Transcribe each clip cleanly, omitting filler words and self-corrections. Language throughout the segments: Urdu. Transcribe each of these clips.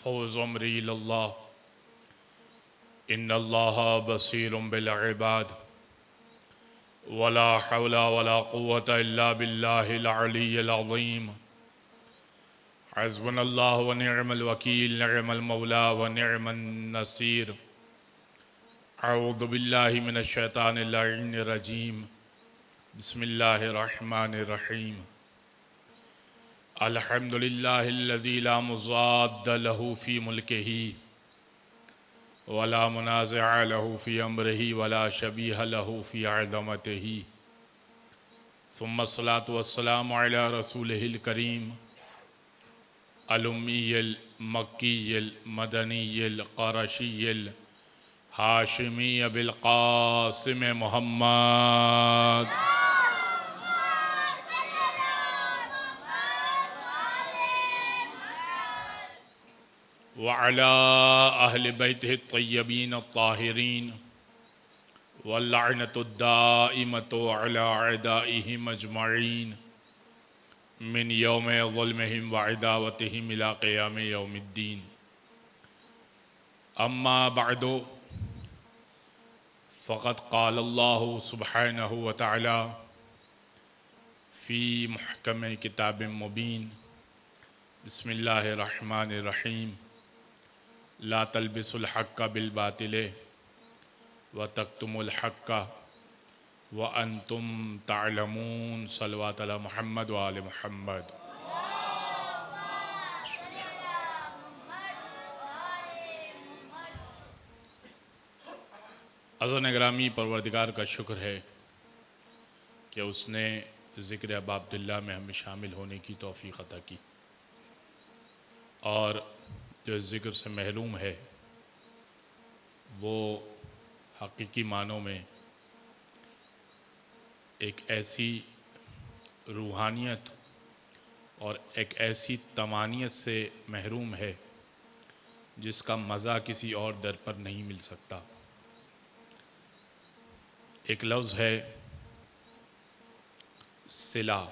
فوز عمری اللہ ان اللہ بصیر بالعباد ولا حول ولا قوة الا باللہ العلی العظیم حسبنا اللہ ونعم الوکیل نعم المولا ونعم النصیر اعوذ باللہ من الشیطان اللعین الرجیم بسم اللہ الرحمن الرحیم الحمد للہ الذی لا مضاد له فی ملکہ ولا منازع له فی امرہ ولا شبیہ له فی عظمتہ ثم الصلاة والسلام علی رسولہ الکریم الامی المکی المدنی القرشی الہاشمی بالقاسم محمد وعلى أهل بيته الطيبين الطاهرين واللعنة الدائمة على أعدائهم أجمعين من يوم ظلمهم وعداوتهم إلى قيام يوم الدين أما بعد فقد قال الله سبحانه وتعالى في محكم كتاب مبين بسم الله الرحمن الرحيم لا تلبسوا الحق بالباطل وتكتموا الحق وانتم تعلمون صلوات علی محمد وآل محمد عزیزان گرامی، پروردگار کا شکر ہے کہ اس نے ذکر ابا عبداللہ میں ہمیں شامل ہونے کی توفیق عطا کی، اور جو اس ذکر سے محروم ہے وہ حقیقی معنوں میں ایک ایسی روحانیت اور ایک ایسی طمانیت سے محروم ہے جس کا مزہ کسی اور در پر نہیں مل سکتا۔ ایک لفظ ہے صلہ،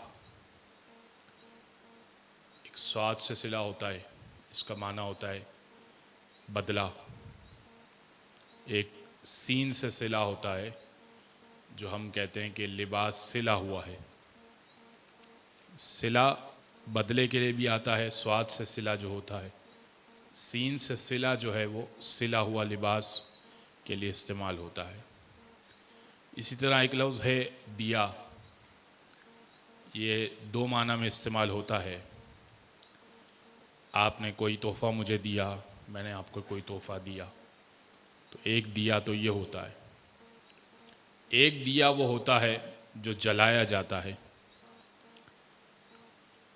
ایک صاد سے صلہ ہوتا ہے، اس کا معنی ہوتا ہے بدلہ۔ ایک سین سے صلہ ہوتا ہے جو ہم کہتے ہیں کہ لباس صلہ ہوا ہے۔ صلہ بدلے کے لیے بھی آتا ہے، صاد سے صلہ جو ہوتا ہے، سین سے صلہ جو ہے وہ صلہ ہوا لباس کے لیے استعمال ہوتا ہے۔ اسی طرح ایک لفظ ہے دیا، یہ دو معنی میں استعمال ہوتا ہے۔ آپ نے کوئی تحفہ مجھے دیا، میں نے آپ کو کوئی تحفہ دیا، تو ایک دیا تو یہ ہوتا ہے۔ ایک دیا وہ ہوتا ہے جو جلایا جاتا ہے،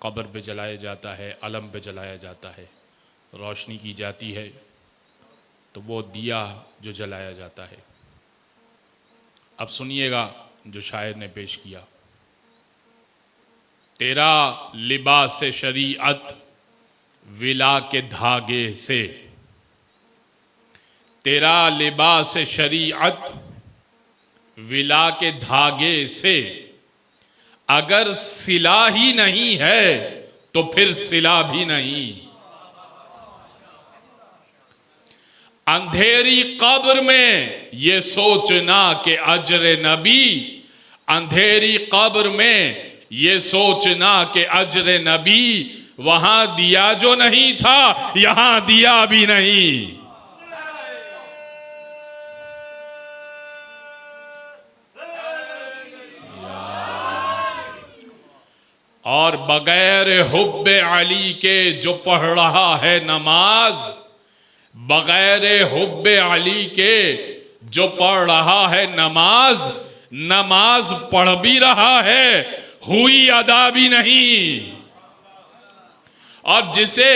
قبر پہ جلایا جاتا ہے، علم پہ جلایا جاتا ہے، روشنی کی جاتی ہے، تو وہ دیا جو جلایا جاتا ہے۔ اب سنیے گا جو شاعر نے پیش کیا۔ تیرا لباس شریعت ولا کے دھاگے سے، تیرا لباس شریعت ولا کے دھاگے سے، اگر صلہ ہی نہیں ہے تو پھر صلہ بھی نہیں۔ اندھیری قبر میں یہ سوچنا کہ اجر نبی، اندھیری قبر میں یہ سوچنا کہ اجر نبی، وہاں دیا جو نہیں تھا یہاں دیا بھی نہیں۔ اور بغیر حب علی کے جو پڑھ رہا ہے نماز، بغیر حب علی کے جو پڑھ رہا ہے نماز، نماز پڑھ بھی رہا ہے ہوئی ادا بھی نہیں۔ اور جسے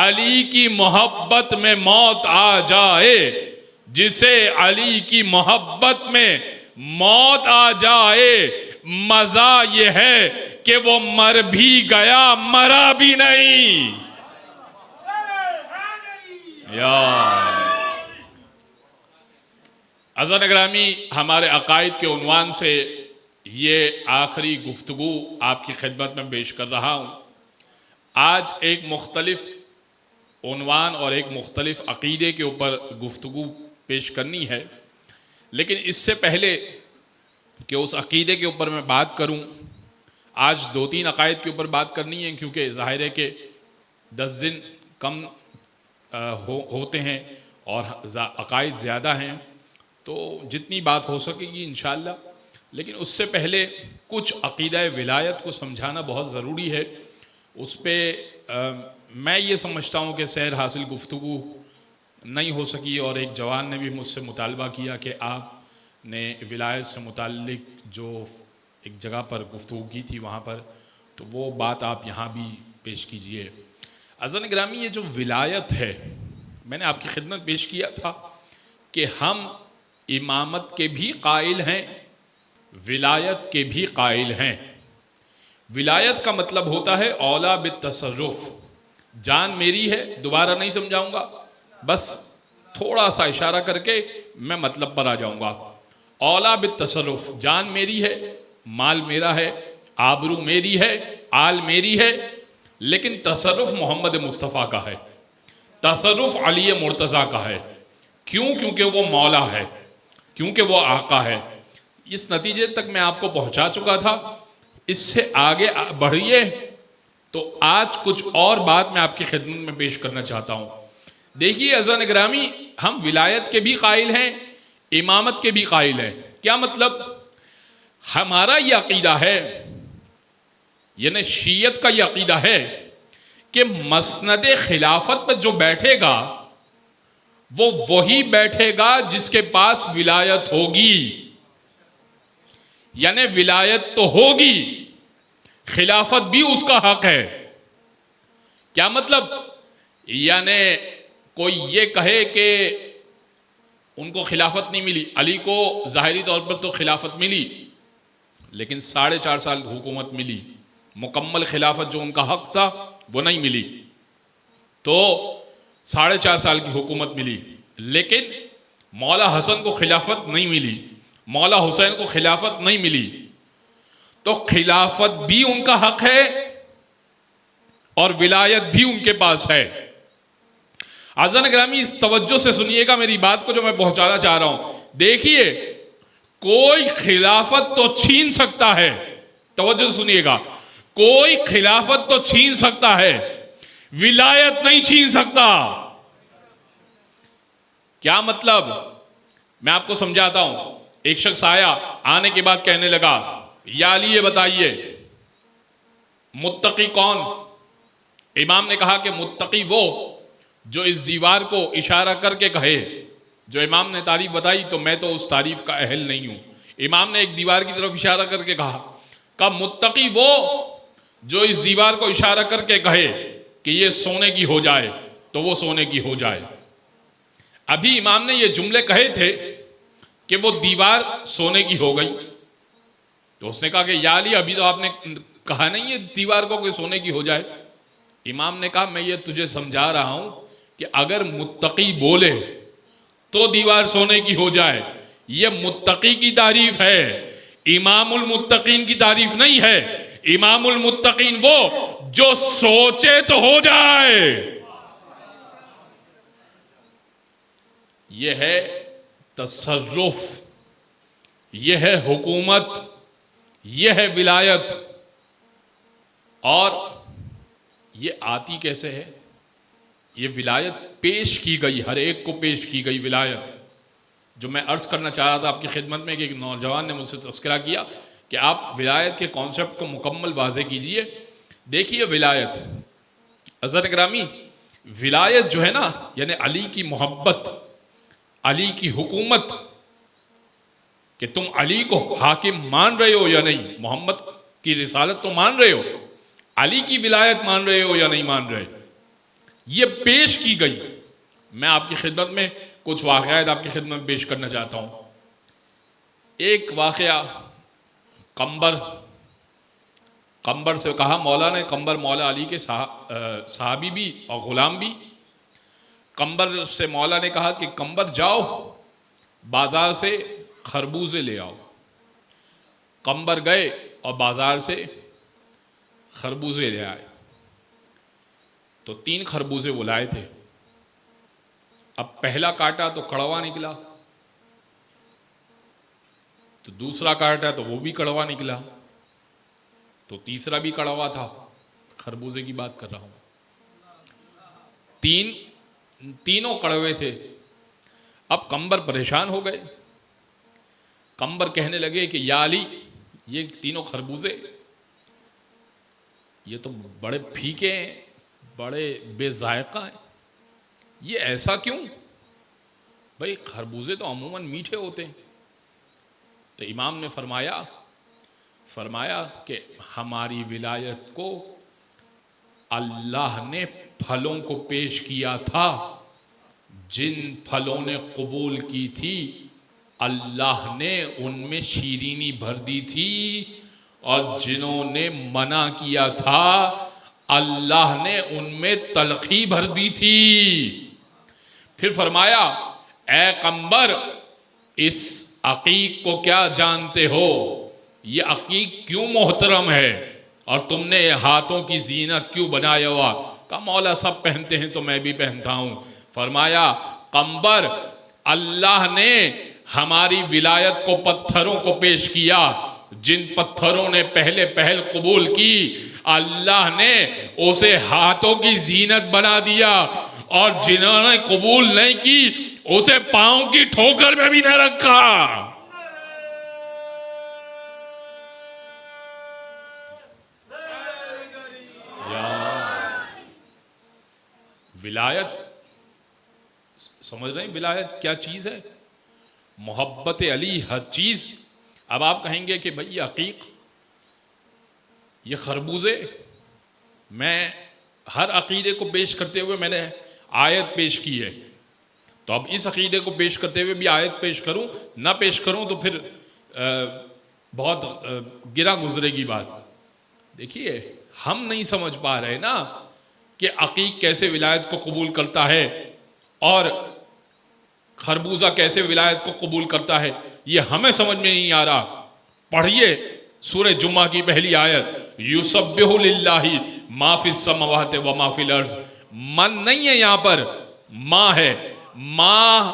علی کی محبت میں موت آ جائے، جسے علی کی محبت میں موت آ جائے، مزہ یہ ہے کہ وہ مر بھی گیا مرا بھی نہیں۔ عزیزان گرامی، ہمارے عقائد کے عنوان سے یہ آخری گفتگو آپ کی خدمت میں پیش کر رہا ہوں۔ آج ایک مختلف عنوان اور ایک مختلف عقیدے کے اوپر گفتگو پیش کرنی ہے، لیکن اس سے پہلے کہ اس عقیدے کے اوپر میں بات کروں، آج 2-3 عقائد کے اوپر بات کرنی ہے، کیونکہ ظاہر ہے کہ 10 دن کم ہوتے ہیں اور عقائد زیادہ ہیں، تو جتنی بات ہو سکے گی انشاءاللہ. لیکن اس سے پہلے کچھ عقیدہ ولایت کو سمجھانا بہت ضروری ہے. اس پہ میں یہ سمجھتا ہوں کہ سیر حاصل گفتگو نہیں ہو سکی، اور ایک جوان نے بھی مجھ سے مطالبہ کیا کہ آپ نے ولایت سے متعلق جو ایک جگہ پر گفتگو کی تھی وہاں پر، تو وہ بات آپ یہاں بھی پیش کیجئے. عزیزان گرامی، یہ جو ولایت ہے، میں نے آپ کی خدمت پیش کیا تھا کہ ہم امامت کے بھی قائل ہیں، ولایت کے بھی قائل ہیں. ولایت کا مطلب ہوتا ہے اولا بالتصرف. جان میری ہے، دوبارہ نہیں سمجھاؤں گا، بس تھوڑا سا اشارہ کر کے میں مطلب پر آ جاؤں گا. اولا بالتصرف، جان میری ہے، مال میرا ہے، آبرو میری ہے، آل میری ہے، لیکن تصرف محمد مصطفیٰ کا ہے، تصرف علی مرتضیٰ کا ہے. کیوں؟ کیونکہ وہ مولا ہے، کیونکہ وہ آقا ہے. اس نتیجے تک میں آپ کو پہنچا چکا تھا. اس سے آگے بڑھیے تو آج کچھ اور بات میں آپ کی خدمت میں پیش کرنا چاہتا ہوں. دیکھیے عزیزان گرامی، ہم ولایت کے بھی قائل ہیں، امامت کے بھی قائل ہیں. کیا مطلب؟ ہمارا یہ عقیدہ ہے، یعنی شیعت کا یہ عقیدہ ہے کہ مسند خلافت پر جو بیٹھے گا وہ وہی بیٹھے گا جس کے پاس ولایت ہوگی. یعنی ولایت تو ہوگی، خلافت بھی اس کا حق ہے. کیا مطلب؟ یعنی کوئی یہ کہے کہ ان کو خلافت نہیں ملی، علی کو ظاہری طور پر تو خلافت ملی، لیکن 4.5 سال حکومت ملی، مکمل خلافت جو ان کا حق تھا وہ نہیں ملی. تو 4.5 سال کی حکومت ملی، لیکن مولا حسن کو خلافت نہیں ملی، مولا حسین کو خلافت نہیں ملی. تو خلافت بھی ان کا حق ہے اور ولایت بھی ان کے پاس ہے. عزیزان گرامی، اس توجہ سے سنیے گا میری بات کو جو میں پہنچانا چاہ رہا ہوں. دیکھیے، کوئی خلافت تو چھین سکتا ہے، توجہ سے سنیے گا، کوئی خلافت تو چھین سکتا ہے، ولایت نہیں چھین سکتا. کیا مطلب؟ میں آپ کو سمجھاتا ہوں. ایک شخص آیا، آنے کے بعد کہنے لگا، یا علی یہ بتائیے متقی کون؟ امام نے کہا کہ متقی وہ جو اس دیوار کو اشارہ کر کے کہے. جو امام نے تعریف بتائی تو میں تو اس تعریف کا اہل نہیں ہوں. امام نے ایک دیوار کی طرف اشارہ کر کے کہا متقی وہ جو اس دیوار کو اشارہ کر کے کہے کہ یہ سونے کی ہو جائے تو وہ سونے کی ہو جائے. ابھی امام نے یہ جملے کہے تھے کہ وہ دیوار سونے کی ہو گئی، تو اس نے کہا کہ یا علی ابھی تو آپ نے کہا نہیں ہے دیوار کو کہ سونے کی ہو جائے. امام نے کہا میں یہ تجھے سمجھا رہا ہوں کہ اگر متقی بولے تو دیوار سونے کی ہو جائے، یہ متقی کی تعریف ہے، امام المتقین کی تعریف نہیں ہے. امام المتقین وہ جو سوچے تو ہو جائے. یہ ہے تصرف، یہ ہے حکومت، یہ ہے ولایت. اور یہ آتی کیسے ہے؟ یہ ولایت پیش کی گئی، ہر ایک کو پیش کی گئی ولایت. جو میں عرض کرنا چاہ رہا تھا آپ کی خدمت میں کہ ایک نوجوان نے مجھ سے تذکرہ کیا کہ آپ ولایت کے کانسیپٹ کو مکمل واضح کیجئے. دیکھیے ولایت، عزیزان گرامی، ولایت جو ہے نا، یعنی علی کی محبت، علی کی حکومت، کہ تم علی کو حاکم مان رہے ہو یا نہیں، محمد کی رسالت تو مان رہے ہو، علی کی ولایت مان رہے ہو یا نہیں مان رہے، یہ پیش کی گئی. میں آپ کی خدمت میں کچھ واقعات آپ کی خدمت میں پیش کرنا چاہتا ہوں. ایک واقعہ، قمبر سے کہا مولا نے، قمبر مولا علی کے صحابی بھی اور غلام بھی. قمبر سے مولا نے کہا کہ قمبر جاؤ بازار سے خربوزے لے آؤ. قمبر گئے اور بازار سے خربوزے لے آئے. تو 3 خربوزے وہ لائے تھے. اب پہلا کاٹا تو کڑوا نکلا، تو دوسرا کاٹا تو وہ بھی کڑوا نکلا، تو تیسرا بھی کڑوا تھا. خربوزے کی بات کر رہا ہوں. تینوں کڑوے تھے. اب قمبر پریشان ہو گئے. قمبر کہنے لگے کہ یا علی، یہ تینوں خربوزے یہ تو بڑے پھیکے ہیں، بڑے بے ذائقہ ہیں، یہ ایسا کیوں؟ بھائی خربوزے تو عموماً میٹھے ہوتے ہیں. تو امام نے فرمایا کہ ہماری ولایت کو اللہ نے پھلوں کو پیش کیا تھا. جن پھلوں نے قبول کی تھی اللہ نے ان میں شیرینی بھر دی تھی، اور جنہوں نے منع کیا تھا اللہ نے ان میں تلخی بھر دی تھی. پھر فرمایا اے قمبر، اس عقیق کو کیا جانتے ہو؟ یہ عقیق کیوں محترم ہے اور تم نے ہاتھوں کی زینت کیوں بنایا ہوا؟ کہا مولا سب پہنتے ہیں تو میں بھی پہنتا ہوں. فرمایا قمبر، اللہ نے ہماری ولایت کو پتھروں کو پیش کیا. جن پتھروں نے پہل قبول کی اللہ نے اسے ہاتھوں کی زینت بنا دیا، اور جنہوں نے قبول نہیں کی اسے پاؤں کی ٹھوکر میں بھی نہ رکھا. ولایت سمجھ رہے ہیں؟ ولایت کیا چیز ہے؟ محبت علی ہر چیز. اب آپ کہیں گے کہ بھئی عقیق، یہ خربوزے، میں ہر عقیدے کو پیش کرتے ہوئے میں نے آیت پیش کی ہے، تو اب اس عقیدے کو پیش کرتے ہوئے بھی آیت پیش کروں، نہ پیش کروں تو پھر بہت گرا گزرے گی بات. دیکھیے ہم نہیں سمجھ پا رہے نا کہ عقیق کیسے ولایت کو قبول کرتا ہے اور خربوزہ کیسے ولایت کو قبول کرتا ہے، یہ ہمیں سمجھ میں نہیں آ رہا. پڑھیے سورہ جمعہ کی پہلی آیت، یسبح للہ ما فی السماوات و ما فی الارض. من نہیں ہے یہاں پر، ما ہے. ما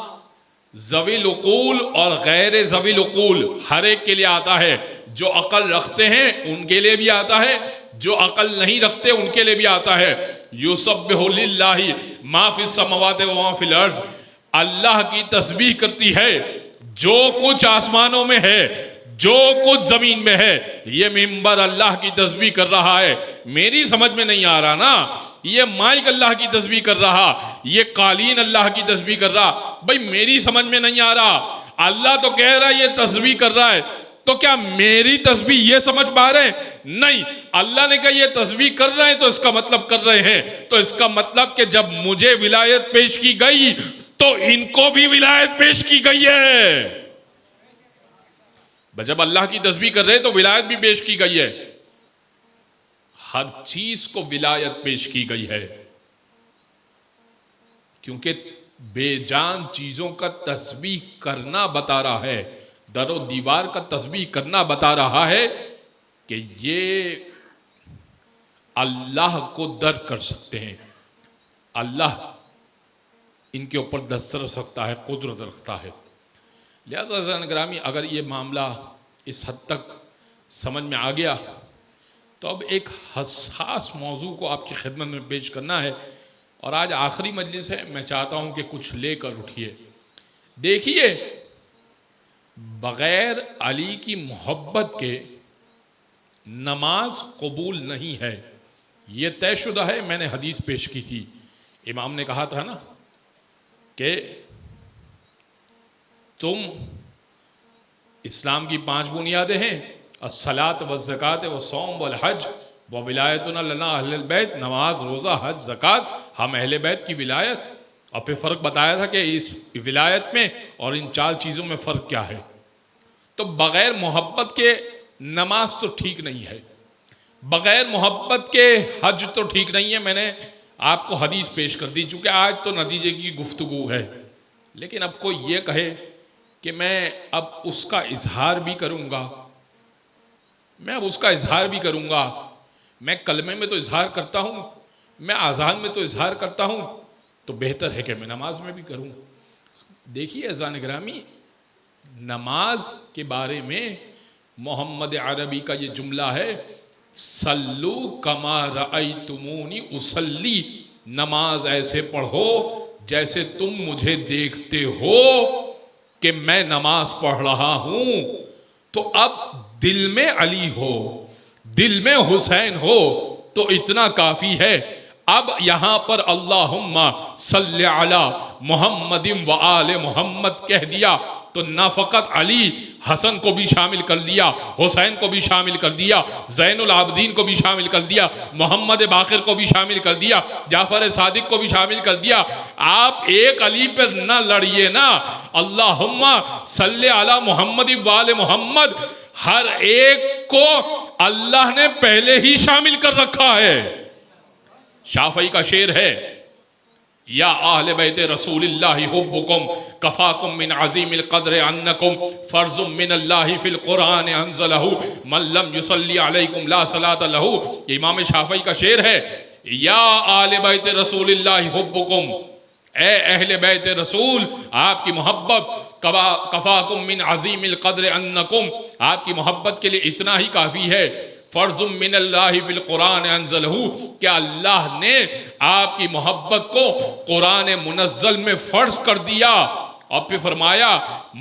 ذوی العقول اور غیر ذوی العقول ہر ایک کے لیے آتا ہے. جو عقل رکھتے ہیں ان کے لیے بھی آتا ہے، جو عقل نہیں رکھتے ان کے لیے بھی آتا ہے. یسبح للہ ما فی السماوات و ما فی الارض. اللہ کی تسبیح کرتی ہے جو کچھ آسمانوں میں ہے، جو کچھ زمین میں ہے. یہ منبر اللہ کی تسبیح کر رہا ہے. میری سمجھ میں نہیں آ رہا نا، یہ مائک اللہ کی تسبیح کر رہا، یہ قالین اللہ کی تسبیح کر رہا. بھئی میری سمجھ میں نہیں آ رہا. اللہ تو کہہ رہا ہے یہ تسبیح کر رہا ہے، تو کیا میری تسبیح یہ سمجھ پا رہے ہیں؟ نہیں. اللہ نے کہا یہ تسبیح کر رہے ہیں تو اس کا مطلب کر رہے ہیں، تو اس کا مطلب کہ جب مجھے ولایت پیش کی گئی تو ان کو بھی ولایت پیش کی گئی ہے. جب اللہ کی تسبیح کر رہے ہیں تو ولایت بھی پیش کی گئی ہے. ہر چیز کو ولایت پیش کی گئی ہے، کیونکہ بے جان چیزوں کا تسبیح کرنا بتا رہا ہے، در و دیوار کا تسبیح کرنا بتا رہا ہے کہ یہ اللہ کو در کر سکتے ہیں. اللہ ان کے اوپر دست رکھ سکتا ہے، قدرت رکھتا ہے. لہذا عزیزان گرامی، اگر یہ معاملہ اس حد تک سمجھ میں آ گیا تو اب ایک حساس موضوع کو آپ کی خدمت میں پیش کرنا ہے، اور آج آخری مجلس ہے، میں چاہتا ہوں کہ کچھ لے کر اٹھیے. دیکھیے بغیر علی کی محبت کے نماز قبول نہیں ہے، یہ طے شدہ ہے. میں نے حدیث پیش کی تھی، امام نے کہا تھا نا کہ تم اسلام کی 5 بنیادیں ہیں، الصلاۃ والزکوٰۃ والصوم والحج وولایتنا لنا اہل البیت. نماز، روزہ، حج، زکوٰۃ، ہم اہل بیت کی ولایت. اور پھر فرق بتایا تھا کہ اس ولایت میں اور ان 4 چیزوں میں فرق کیا ہے. تو بغیر محبت کے نماز تو ٹھیک نہیں ہے، بغیر محبت کے حج تو ٹھیک نہیں ہے. میں نے آپ کو حدیث پیش کر دی، چونکہ آج تو نتیجے کی گفتگو ہے. لیکن اب کوئی یہ کہے کہ میں اب اس کا اظہار بھی کروں گا، میں کلمے میں تو اظہار کرتا ہوں، میں اذان میں تو اظہار کرتا ہوں تو بہتر ہے کہ میں نماز میں بھی کروں۔ دیکھیے اذان گرامی، نماز کے بارے میں محمد عربی کا یہ جملہ ہے، صلو کما رأیتمونی اصلی، نماز ایسے پڑھو جیسے تم مجھے دیکھتے ہو کہ میں نماز پڑھ رہا ہوں۔ تو اب دل میں علی ہو، دل میں حسین ہو تو اتنا کافی ہے۔ اب یہاں پر اللہم صلی علی محمد و آل محمد کہہ دیا تو نہ فقط علی، حسن کو بھی شامل کر دیا، حسین کو بھی شامل کر دیا، زین العابدین کو بھی شامل کر دیا، محمد باقر کو بھی شامل کر دیا، جعفر صادق کو بھی شامل کر دیا۔ آپ ایک علی پر نہ لڑیے نا، اللہم صلی علی محمد و آل محمد، ہر ایک کو اللہ نے پہلے ہی شامل کر رکھا ہے۔ شافعی کا شعر ہے، یا اہل بیت رسول اللہ حبکم کفاکم من عظیم القدر انکم فرض من اللہ فی القرآن انزلہ من لم یصلی علیکم لا صلاة لہ۔ یہ امام شافعی کا شعر ہے، یا اہل بیت رسول اللہ حبکم، اے اہل بیت رسول آپ کی محبت، کفاکم من عظیم القدر انکم، آپ کی محبت کے لیے اتنا ہی کافی ہے، فرض من اللہ فی القرآن انزلہ، کہ اللہ نے آپ کی محبت کو قرآن منزل میں فرض کر دیا، اور پھر فرمایا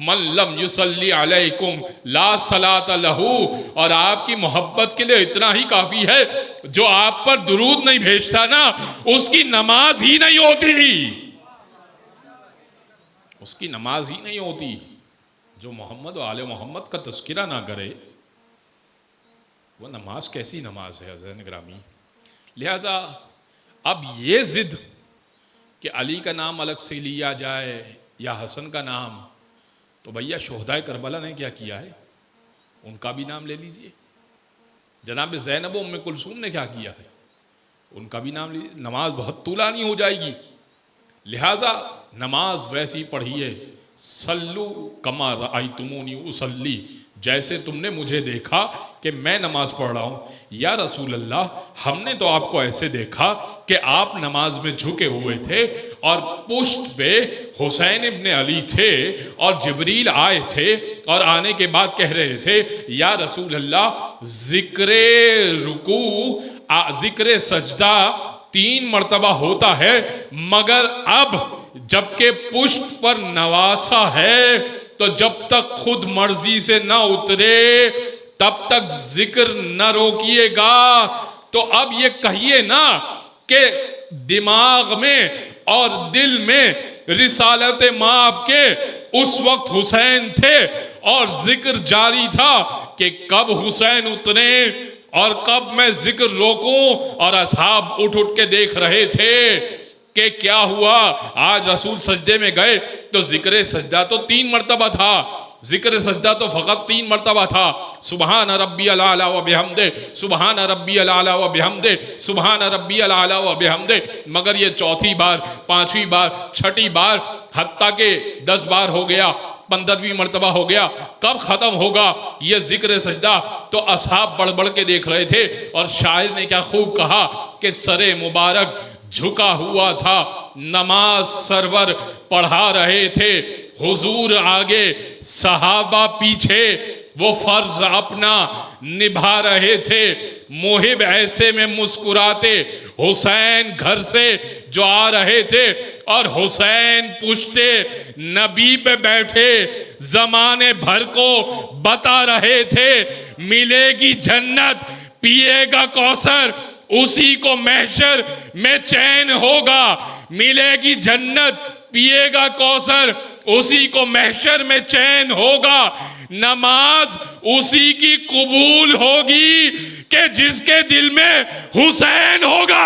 من لم یصلی علیکم لا صلاة لہ، اور آپ کی محبت کے لیے اتنا ہی کافی ہے، جو آپ پر درود نہیں بھیجتا نا اس کی نماز ہی نہیں ہوتی، اس کی نماز ہی نہیں ہوتی۔ جو محمد و آل محمد کا تذکرہ نہ کرے وہ نماز کیسی نماز ہے عزیزان گرامی؟ لہٰذا اب یہ ضد کہ علی کا نام الگ سے لیا جائے یا حسن کا نام، تو بھیا شہدائے کربلا نے کیا کیا ہے، ان کا بھی نام لے لیجئے۔ جناب زینب و ام کلثوم نے کیا کیا ہے، ان کا بھی نام لیجئے۔ نماز بہت طولانی ہو جائے گی، لہٰذا نماز ویسی پڑھیے، صلو کما رأیتمونی اصلی، جیسے تم نے مجھے دیکھا کہ میں نماز پڑھ رہا ہوں۔ یا رسول اللہ، ہم نے تو آپ کو ایسے دیکھا کہ آپ نماز میں جھکے ہوئے تھے اور پشت پہ حسین ابن علی تھے اور جبریل آئے تھے اور آنے کے بعد کہہ رہے تھے یا رسول اللہ ذکر رکوع ذکر سجدہ 3 مرتبہ ہوتا ہے، مگر اب جبکہ پشت پر نواسا ہے تو جب تک خود مرضی سے نہ اترے تب تک ذکر نہ روکیے گا۔ تو اب یہ کہیے نا کہ دماغ میں اور دل میں رسالت مآب کے اس وقت حسین تھے اور ذکر جاری تھا کہ کب حسین اترے اور کب میں ذکر روکوں، اور اصحاب اٹھ کے دیکھ رہے تھے کہ کیا ہوا۔ آج رسول سجدے میں گئے تو ذکر سجدہ تو 3 مرتبہ تھا، ذکر سجدہ تو فقط 3 مرتبہ تھا، سبحان ربی الاعلیٰ و بحمدہ، سبحان ربی الاعلیٰ و بحمدہ، سبحان ربی الاعلیٰ و بحمدہ، مگر یہ 4تھی بار، 5ویں بار، 6ٹھی بار، حتیٰ کہ 10 بار ہو گیا، 15ویں مرتبہ ہو گیا، کب ختم ہوگا یہ ذکر سجدہ؟ تو اصحاب بڑھ بڑھ کے دیکھ رہے تھے، اور شاعر نے کیا خوب کہا کہ سر مبارک جھکا ہوا تھا، نماز سرور پڑھا رہے تھے، حضور آگے صحابہ پیچھے، وہ فرض اپنا نبھا رہے تھے، محب ایسے میں مسکراتے حسین گھر سے جو آ رہے تھے، اور حسین پشتے نبی پہ بیٹھے زمانے بھر کو بتا رہے تھے ملے گی جنت، پیے گا کوثر، اسی کو محشر میں چین ہوگا، ملے گی جنت، پیے گا کوثر، اسی کو محشر میں چین ہوگا، نماز اسی کی قبول ہوگی کہ جس کے دل میں حسین ہوگا۔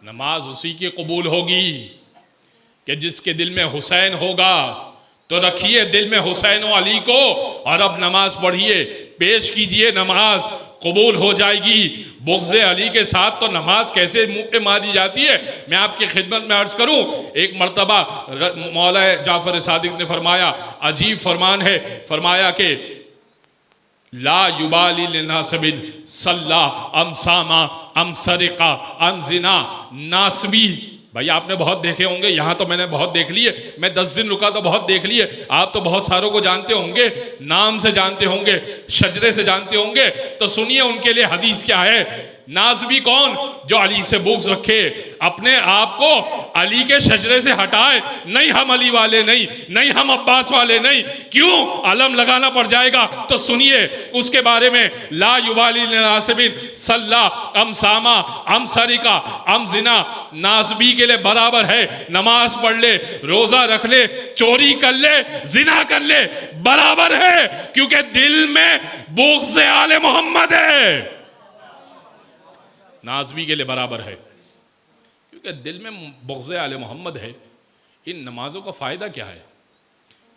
نماز اسی کی قبول ہوگی کہ جس کے دل میں حسین ہوگا۔ تو رکھیے دل میں حسین و علی کو، اور اب نماز پڑھیے، پیش کیجئے نماز قبول ہو جائے گی۔ بغض علی کے ساتھ تو نماز کیسے منہ پہ ماری جاتی ہے؟ میں آپ کی خدمت میں عرض کروں، ایک مرتبہ مولا جعفر صادق نے فرمایا، عجیب فرمان ہے، فرمایا کہ لا یبالی لناسب صلی ام ساما ام سرقا ام زنا ناسبی۔ بھائی آپ نے بہت دیکھے ہوں گے، یہاں تو میں نے بہت دیکھ لیے، میں 10 دن رکا تو بہت دیکھ لیے، آپ تو بہت ساروں کو جانتے ہوں گے، نام سے جانتے ہوں گے، شجرے سے جانتے ہوں گے، تو سنیے ان کے لیے حدیث کیا ہے۔ نازبی کون؟ جو علی سے بغض رکھے، اپنے آپ کو علی کے شجرے سے ہٹائے، نہیں ہم علی والے نہیں ہم عباس والے نہیں، کیوں علم لگانا پڑ جائے گا؟ تو سنیے اس کے بارے میں، لا یبالی لناسب صلی ام ساما ام سرقا ام زنا، نازبی کے لئے برابر ہے، نماز پڑھ لے، روزہ رکھ لے، چوری کر لے، زنا کر لے، برابر ہے، کیونکہ دل میں بغض آل محمد ہے۔ نازبی کے لئے برابر ہے کیونکہ دل میں بغض آل محمد ہے۔ ان نمازوں کا فائدہ کیا ہے؟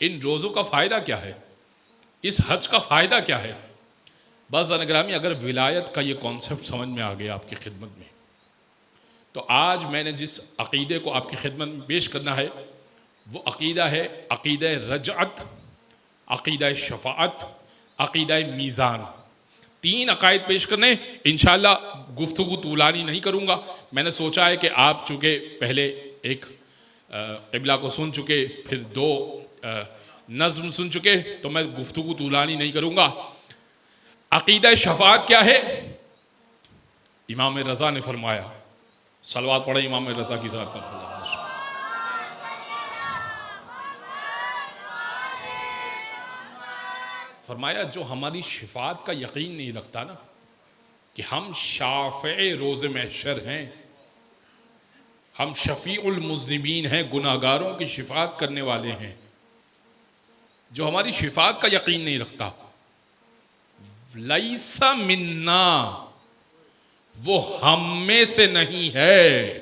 ان روزوں کا فائدہ کیا ہے؟ اس حج کا فائدہ کیا ہے؟ بس گرامی، اگر ولایت کا یہ کانسیپٹ سمجھ میں آ گیا آپ کی خدمت میں، تو آج میں نے جس عقیدے کو آپ کی خدمت میں پیش کرنا ہے وہ عقیدہ ہے عقیدہ رجعت، عقیدہ شفاعت، عقیدہ میزان۔ 3 عقائد پیش کرنے، انشاءاللہ گفتگو طولانی نہیں کروں گا۔ میں نے سوچا ہے کہ آپ چونکہ پہلے ایک قبلہ کو سن چکے، پھر 2 نظم سن چکے، تو میں گفتگو طولانی نہیں کروں گا۔ عقیدہ شفاعت کیا ہے؟ امام رضا نے فرمایا، صلوات پڑھیں امام رضا کی ذات پر، فرمایا جو ہماری شفاعت کا یقین نہیں رکھتا نا، کہ ہم شافع روز محشر ہیں، ہم شفیع المذنبین ہیں، گناہگاروں کی شفاعت کرنے والے ہیں، جو ہماری شفاعت کا یقین نہیں رکھتا، لیس منا، وہ ہم میں سے نہیں ہے۔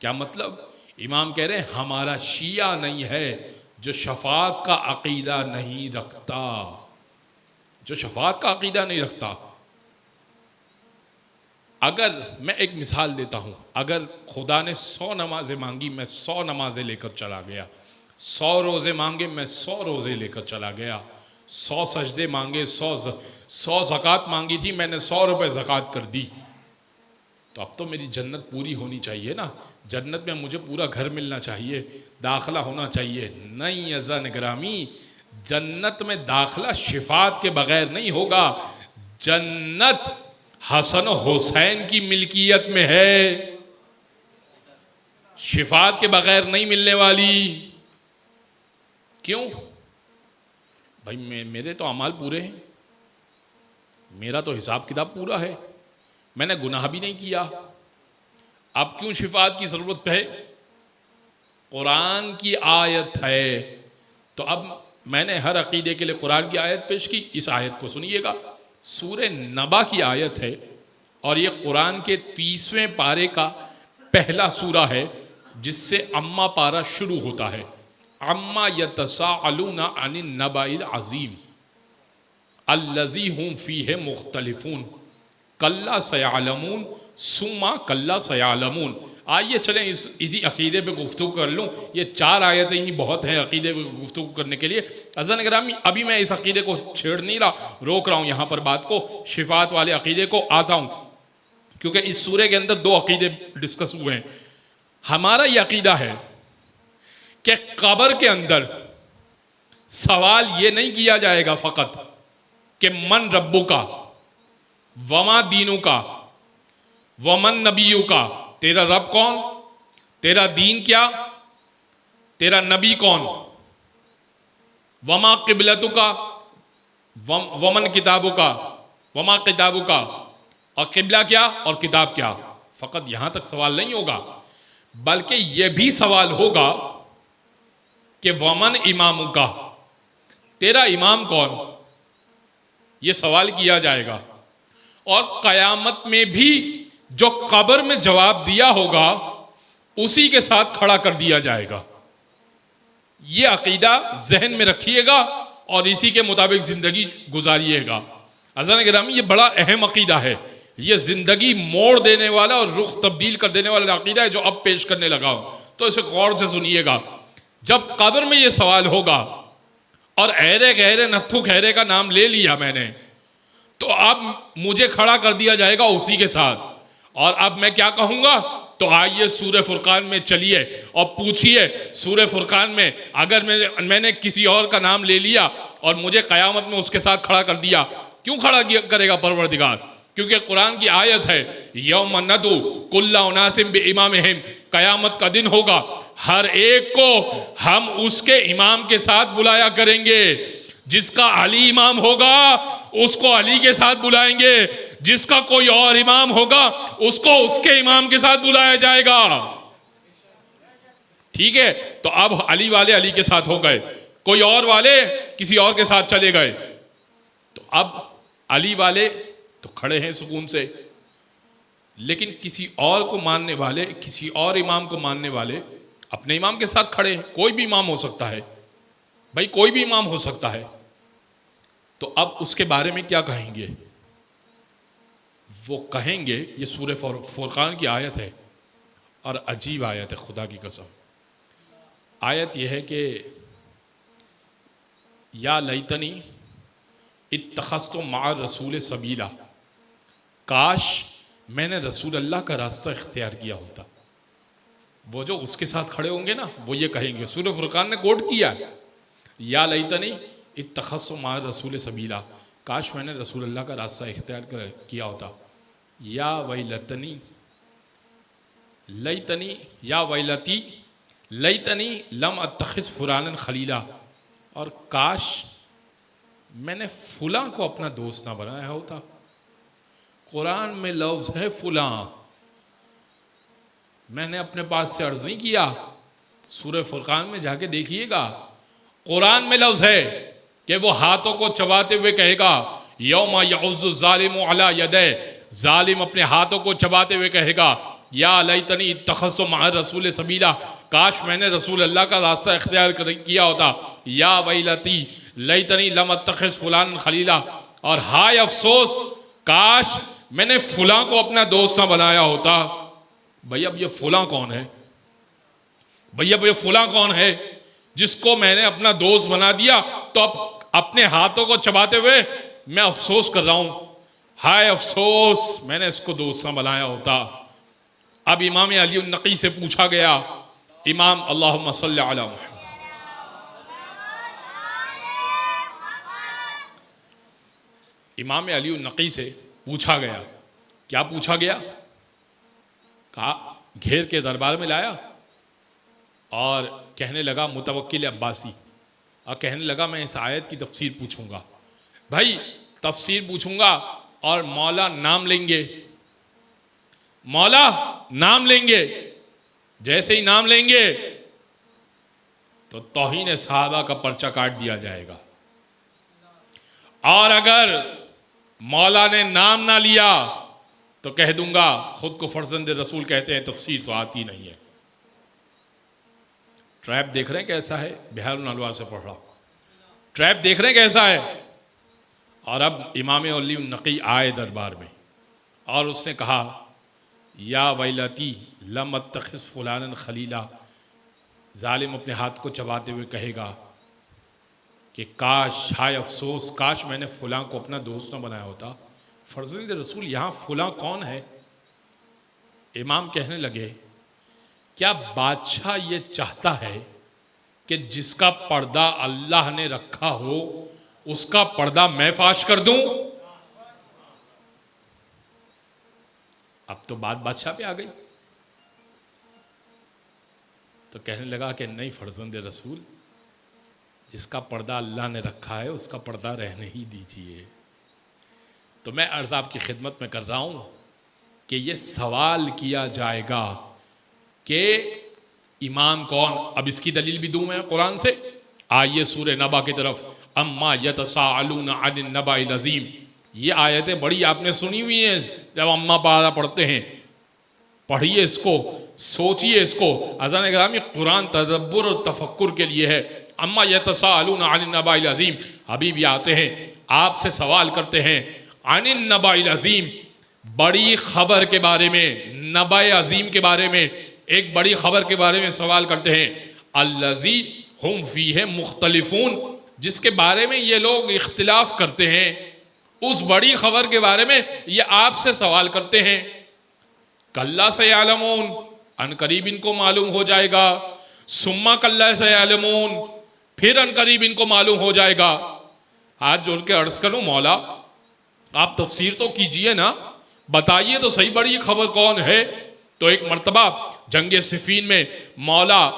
کیا مطلب؟ امام کہہ رہے ہیں ہمارا شیعہ نہیں ہے جو شفاعت کا عقیدہ نہیں رکھتا، جو شفاعت کا عقیدہ نہیں رکھتا۔ اگر میں ایک مثال دیتا ہوں، اگر خدا نے 100 نمازیں مانگی، میں 100 نمازیں لے کر چلا گیا، 100 روزے مانگے، میں 100 روزے لے کر چلا گیا، 100 سجدے مانگے، 100 زکوٰۃ مانگی تھی، میں نے 100 روپے زکوٰۃ کر دی، تو اب تو میری جنت پوری ہونی چاہیے نا، جنت میں مجھے پورا گھر ملنا چاہیے، داخلہ ہونا چاہیے۔ نہیں عزیزان گرامی، جنت میں داخلہ شفاعت کے بغیر نہیں ہوگا، جنت حسن و حسین کی ملکیت میں ہے، شفاعت کے بغیر نہیں ملنے والی۔ کیوں؟ بھائی میرے تو اعمال پورے ہیں، میرا تو حساب کتاب پورا ہے، میں نے گناہ بھی نہیں کیا، اب کیوں شفاعت کی ضرورت ہے؟ قرآن کی آیت ہے، تو اب میں نے ہر عقیدے کے لیے قرآن کی آیت پیش کی۔ اس آیت کو سنیے گا، سورہ نبا کی آیت ہے، اور یہ قرآن کے 30ویں پارے کا پہلا سورہ ہے، جس سے اما پارہ شروع ہوتا ہے۔ اما یتساءلون عن النبأ العظیم الذی هم فیہ مختلفون کلا سیعلمون ثم کلا سیعلمون۔ آئیے چلیں اسی عقیدے پہ گفتگو کر لوں، یہ 4 آیتیں ہی بہت ہیں عقیدے پہ گفتگو کرنے کے لیے۔ عزیزان گرامی، ابھی میں اس عقیدے کو چھیڑ نہیں رہا، روک رہا ہوں یہاں پر بات کو، شفاعت والے عقیدے کو آتا ہوں، کیونکہ اس سورے کے اندر 2 عقیدے ڈسکس ہوئے ہیں۔ ہمارا یہ عقیدہ ہے کہ قبر کے اندر سوال یہ نہیں کیا جائے گا فقط کہ من ربو کا، وما دینو کا، ومن نبیو کا، تیرا رب کون، تیرا دین کیا، تیرا نبی کون، وما قبلتو کا، ومن کتابو کا، وما کتابو کا، اور قبلہ کیا اور کتاب کیا۔ فقط یہاں تک سوال نہیں ہوگا، بلکہ یہ بھی سوال ہوگا کہ ومن امامو کا، تیرا امام کون، یہ سوال کیا جائے گا۔ اور قیامت میں بھی جو قبر میں جواب دیا ہوگا اسی کے ساتھ کھڑا کر دیا جائے گا۔ یہ عقیدہ ذہن میں رکھیے گا اور اسی کے مطابق زندگی گزاریے گا۔ عزیزان گرامی یہ بڑا اہم عقیدہ ہے، یہ زندگی موڑ دینے والا اور رخ تبدیل کر دینے والا عقیدہ ہے جو اب پیش کرنے لگا ہوں، تو اسے غور سے سنیے گا۔ جب قبر میں یہ سوال ہوگا اور ایرے گہرے نتھو خیرے کا نام لے لیا میں نے، تو اب مجھے کھڑا کر دیا جائے گا اسی کے ساتھ، اور اب میں کیا کہوں گا؟ تو آئیے سورہ فرقان میں چلیے اور پوچھئے سورہ فرقان میں اگر میں نے کسی اور کا نام لے لیا اور مجھے قیامت میں اس کے ساتھ کھڑا کر دیا، کیوں کھڑا کرے گا پروردگار؟ کیونکہ قرآن کی آیت ہے یوم ندعو کل اناس بامامہم، قیامت کا دن ہوگا، ہر ایک کو ہم اس کے امام کے ساتھ بلایا کریں گے۔ جس کا علی امام ہوگا اس کو علی کے ساتھ بلائیں گے، جس کا کوئی اور امام ہوگا اس کو اس کے امام کے ساتھ بلایا جائے گا۔ ٹھیک ہے؟ تو اب علی والے علی کے ساتھ ہو گئے، کوئی اور والے کسی اور کے ساتھ چلے گئے، تو اب علی والے تو کھڑے ہیں سکون سے، لیکن کسی اور کو ماننے والے، کسی اور امام کو ماننے والے اپنے امام کے ساتھ کھڑے ہیں۔ کوئی بھی امام ہو سکتا ہے بھائی، کوئی بھی امام ہو سکتا ہے، تو اب اس کے بارے میں کیا کہیں گے؟ وہ کہیں گے، یہ سورہ فرقان کی آیت ہے اور عجیب آیت ہے خدا کی قسم۔ آیت یہ ہے کہ یا لیتنی اتخذت مع الرسول سبیلا، کاش میں نے رسول اللہ کا راستہ اختیار کیا ہوتا۔ وہ جو اس کے ساتھ کھڑے ہوں گے نا، وہ یہ کہیں گے، سورہ فرقان نے کوٹ کیا، یا لیتنی اتخذت مع الرسول سبیلا، کاش میں نے رسول اللہ کا راستہ اختیار کیا ہوتا۔ یا ویلتنی لیتنی یا ویلتی لیتنی لم اتخذ فلانا خلیلا، اور کاش میں نے فلاں کو اپنا دوست نہ بنایا ہوتا۔ قرآن میں لفظ ہے فلاں، میں نے اپنے پاس سے عرض نہیں کیا، سورہ فرقان میں جا کے دیکھیے گا، قرآن میں لفظ ہے کہ وہ ہاتھوں کو چباتے ہوئے کہے گا یوم یعض الظالم علی یدیہ، ظالم اپنے ہاتھوں کو چباتے ہوئے کہے گا یا لیتنی اتخذت مع الرسول سبیلا، کاش میں نے رسول اللہ کا راستہ اختیار کیا ہوتا۔ یا ویلتی لیتنی لم اتخذ فلانا خلیلا، اور ہائے افسوس کاش میں نے فلاں کو اپنا دوست نہ بنایا ہوتا۔ بھئی اب یہ فلاں کون ہے؟ بھئی اب یہ فلاں کون ہے جس کو میں نے اپنا دوست بنا دیا؟ تو اب اپنے ہاتھوں کو چباتے ہوئے میں افسوس کر رہا ہوں، ہائے افسوس میں نے اس کو دوست نہ بنایا ہوتا۔ اب امام علی النقی سے پوچھا گیا، امام اللہم صلی علی محمد، امام علی النقی سے پوچھا گیا، کیا پوچھا گیا؟ کہا گھیر کے دربار میں لایا اور کہنے لگا متوکل عباسی، اور کہنے لگا میں اس آیت کی تفسیر پوچھوں گا۔ بھائی تفسیر پوچھوں گا اور مولا نام لیں گے، مولا نام لیں گے، جیسے ہی نام لیں گے تو توہین صحابہ کا پرچہ کاٹ دیا جائے گا، اور اگر مولا نے نام نہ لیا تو کہہ دوں گا خود کو فرزند رسول کہتے ہیں، تفسیر تو آتی نہیں ہے۔ ٹریپ دیکھ رہے ہیں کیسا ہے؟ بہار الانوار سے پڑھ رہا ہوں، ٹریپ دیکھ رہے ہیں کیسا ہے؟ اور اب امام علی النقی آئے دربار میں اور اس نے کہا یا ویلتی لم اتخذ فلانا خلیلا، ظالم اپنے ہاتھ کو چباتے ہوئے کہے گا کہ کاش، ہائے افسوس کاش میں نے فلاں کو اپنا دوست نہ بنایا ہوتا۔ فرزند رسول یہاں فلاں کون ہے؟ امام کہنے لگے کیا بادشاہ یہ چاہتا ہے کہ جس کا پردہ اللہ نے رکھا ہو اس کا پردہ میں فاش کر دوں؟ اب تو بات بادشاہ پہ آ گئی، تو کہنے لگا کہ نہیں فرزند رسول، جس کا پردہ اللہ نے رکھا ہے اس کا پردہ رہنے ہی دیجئے۔ تو میں عرض آپ کی خدمت میں کر رہا ہوں کہ یہ سوال کیا جائے گا کہ امام کون؟ اب اس کی دلیل بھی دوں میں قرآن سے، آئیے سورہ نبا کی طرف، اما یتساءلون عن النبأ العظیم، یہ آیتیں بڑی آپ نے سنی ہوئی ہیں جب اما پارا پڑھتے ہیں، پڑھیے اس کو، سوچیے اس کو۔ اذان گرامی قرآن تدبر اور تفکر کے لیے ہے۔ اما یتساءلون عن النبأ العظیم، حبیب یہ آتے ہیں آپ سے سوال کرتے ہیں عن النبأ العظیم، بڑی خبر کے بارے میں، نبأ عظیم کے بارے میں، ایک بڑی خبر کے بارے میں سوال کرتے ہیں، الذی ہم فیہ مختلفون، جس کے بارے میں یہ لوگ اختلاف کرتے ہیں، اس بڑی خبر کے بارے میں یہ آپ سے سوال کرتے ہیں۔ کلا سیعلمون، ان قریب ان کو معلوم ہو جائے گا، ثم کلا سیعلمون، پھر ان قریب ان کو معلوم ہو جائے گا۔ ہاتھ جوڑ کے عرض کروں، مولا آپ تفسیر تو کیجئے نا، بتائیے تو صحیح بڑی خبر کون ہے۔ تو ایک مرتبہ جنگ صفین میں مولا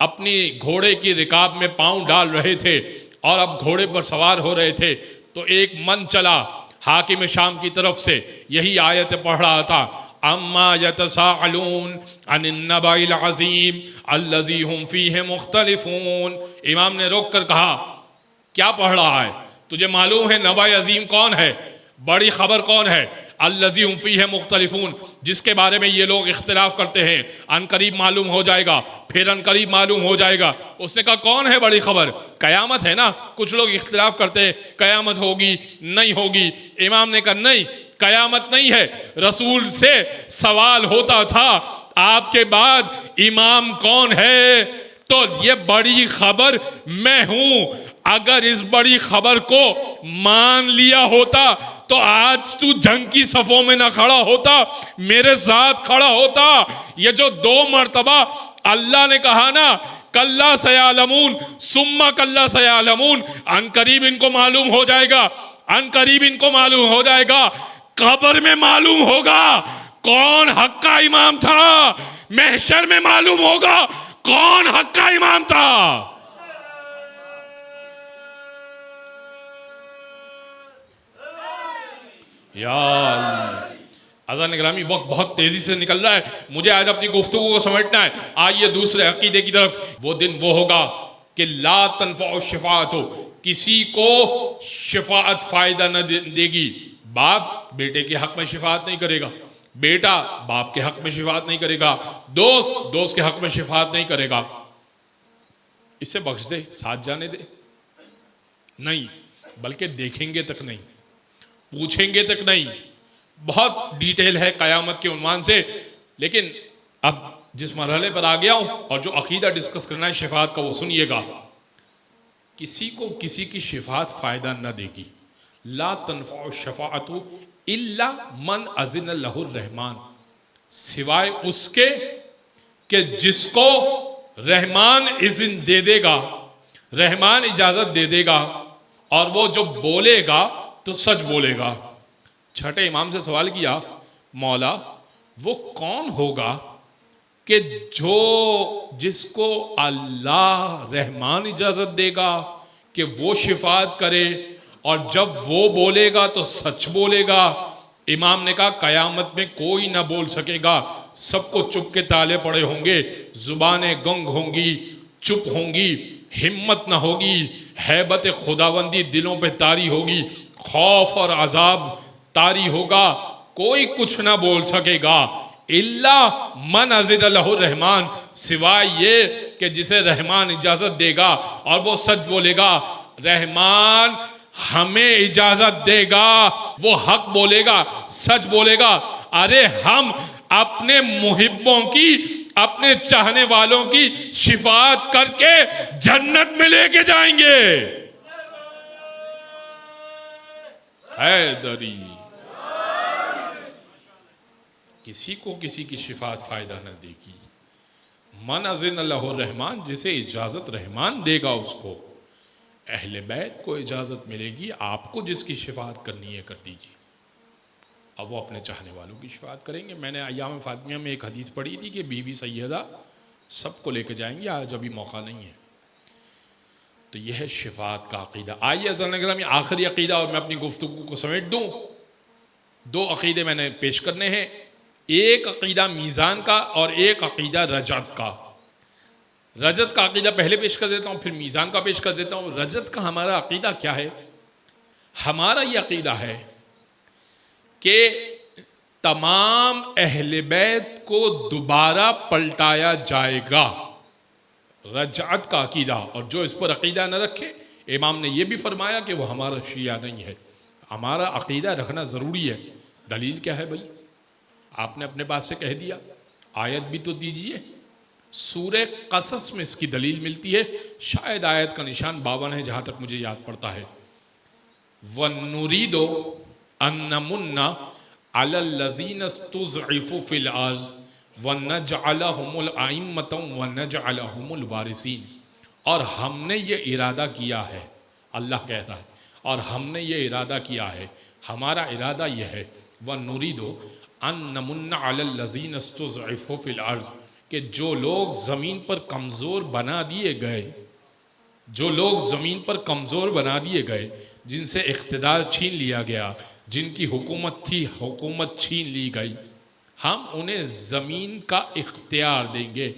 اپنی گھوڑے کی رکاب میں پاؤں ڈال رہے تھے اور اب گھوڑے پر سوار ہو رہے تھے، تو ایک من چلا حاکم شام کی طرف سے، یہی آیت پڑھ رہا تھا، اما یتساءلون عن النبأ العظیم الذی ہم فیہ مختلفون۔ امام نے روک کر کہا، کیا پڑھ رہا ہے؟ تجھے معلوم ہے نبأ عظیم کون ہے، بڑی خبر کون ہے؟ الذی ہم فیہ مختلفون، جس کے بارے میں یہ لوگ اختلاف کرتے ہیں، ان قریب معلوم ہو جائے گا، پھر ان قریب معلوم ہو جائے گا۔ اس نے کہا کون ہے بڑی خبر؟ قیامت ہے نا۔ کچھ لوگ اختلاف کرتے ہیں قیامت ہوگی نہیں ہوگی، امام نے کہا نہیں، قیامت نہیں ہے۔ رسول سے سوال ہوتا تھا آپ کے بعد امام کون ہے، تو یہ بڑی خبر میں ہوں۔ اگر اس بڑی خبر کو مان لیا ہوتا تو آج تو جنگ کی صفوں میں نہ کھڑا ہوتا، میرے ساتھ کھڑا ہوتا۔ یہ جو 2 مرتبہ اللہ نے کہا نا، کلا سیعلمون ثم کلا سیعلمون، ان قریب ان کو معلوم ہو جائے گا، ان قریب ان کو معلوم ہو جائے گا، قبر میں معلوم ہوگا کون حق کا امام تھا، محشر میں معلوم ہوگا کون حق کا امام تھا۔ یا اللہ، اذان گرامی، وقت بہت تیزی سے نکل رہا ہے، مجھے آج اپنی گفتگو کو سمجھنا ہے۔ آئیے دوسرے عقیدے کی طرف۔ وہ دن وہ ہوگا کہ لا تنفع الشفاعت، کسی کو شفاعت فائدہ نہ دے گی۔ باپ بیٹے کے حق میں شفاعت نہیں کرے گا، بیٹا باپ کے حق میں شفاعت نہیں کرے گا، دوست دوست کے حق میں شفاعت نہیں کرے گا۔ اسے بخش دے، ساتھ جانے دے، نہیں، بلکہ دیکھیں گے تک نہیں، پوچھیں گے تک نہیں۔ بہت ڈیٹیل ہے قیامت کے عنوان سے، لیکن اب جس مرحلے پر آ گیا ہوں اور جو عقیدہ ڈسکس کرنا ہے شفاعت کا، وہ سنیے گا۔ کسی کو کسی کی شفاعت فائدہ نہ دے گی۔ لا تنفع الشفاعت الا من اذن لہ الرحمن، سوائے اس کے کہ جس کو رحمان اذن دے دے گا، رحمان اجازت دے دے گا، اور وہ جو بولے گا تو سچ بولے گا۔ چھٹے امام سے سوال کیا، مولا وہ کون ہوگا کہ جس کو اللہ رحمان اجازت دے گا کہ وہ شفاعت کرے، اور جب وہ بولے گا تو سچ بولے گا؟ امام نے کہا قیامت میں کوئی نہ بول سکے گا، سب کو چپ کے تالے پڑے ہوں گے، زبانیں گنگ ہوں گی، چپ ہوں گی، ہمت نہ ہوگی، ہیبت خداوندی دلوں پہ طاری ہوگی، خوف اور عذاب طاری ہوگا، کوئی کچھ نہ بول سکے گا۔ الا من اذن لہ الرحمن، سوائے یہ کہ جسے رحمان اجازت دے گا اور وہ سچ بولے گا۔ رحمان ہمیں اجازت دے گا، وہ حق بولے گا، سچ بولے گا۔ ارے ہم اپنے محبوں کی، اپنے چاہنے والوں کی شفاعت کر کے جنت میں لے کے جائیں گے۔ حیدری، کسی کو کسی کی شفاعت فائدہ نہ دے گی۔ من اذن لہ الرحمن، جسے اجازت رحمان دے گا اس کو۔ اہل بیت کو اجازت ملے گی، آپ کو جس کی شفاعت کرنی ہے کر دیجیے۔ اب وہ اپنے چاہنے والوں کی شفاعت کریں گے۔ میں نے ایام فاطمیہ میں ایک حدیث پڑھی تھی کہ بی بی سیدہ سب کو لے کے جائیں گے، آج ابھی موقع نہیں ہے۔ تو یہ ہے شفاعت کا عقیدہ۔ آئیے عزیزان گرامی، آخری عقیدہ اور میں اپنی گفتگو کو سمیٹ دوں۔ 2 عقیدے میں نے پیش کرنے ہیں، ایک عقیدہ میزان کا اور ایک عقیدہ رجعت کا۔ رجعت کا عقیدہ پہلے پیش کر دیتا ہوں، پھر میزان کا پیش کر دیتا ہوں۔ رجعت کا ہمارا عقیدہ کیا ہے؟ ہمارا یہ عقیدہ ہے کہ تمام اہل بیت کو دوبارہ پلٹایا جائے گا، رجعت کا عقیدہ۔ اور جو اس پر عقیدہ نہ رکھے، امام نے یہ بھی فرمایا کہ وہ ہمارا شیعہ نہیں ہے۔ ہمارا عقیدہ رکھنا ضروری ہے. دلیل کیا ہے بھائی؟ آپ نے اپنے بات سے کہہ دیا، آیت بھی تو دیجئے. سورہ قصص میں اس کی دلیل ملتی ہے، شاید آیت کا نشان 52 ہے جہاں تک مجھے یاد پڑتا ہے. وَنُرِيدُ أَن نَّمُنَّ عَلَى الَّذِينَ اسْتُضْعِفُوا فِي الْأَرْضِ وَنَجْعَلَهُمُ الْأَئِمَّةَ وَنَجْعَلَهُمُ الْوَارِثِينَ. اور ہم نے یہ ارادہ کیا ہے، اللہ کہہ رہا ہے، اور ہم نے یہ ارادہ کیا ہے، ہمارا ارادہ یہ ہے، وَنُرِيدُ أَن نَّمُنَّ عَلَى الَّذِينَ اسْتُضْعِفُوا فِي الْأَرْضِ، کہ جو لوگ زمین پر کمزور بنا دیے گئے، جو لوگ زمین پر کمزور بنا دیے گئے، جن سے اقتدار چھین لیا گیا، جن کی حکومت تھی حکومت چھین لی گئی، ہم انہیں زمین کا اختیار دیں گے.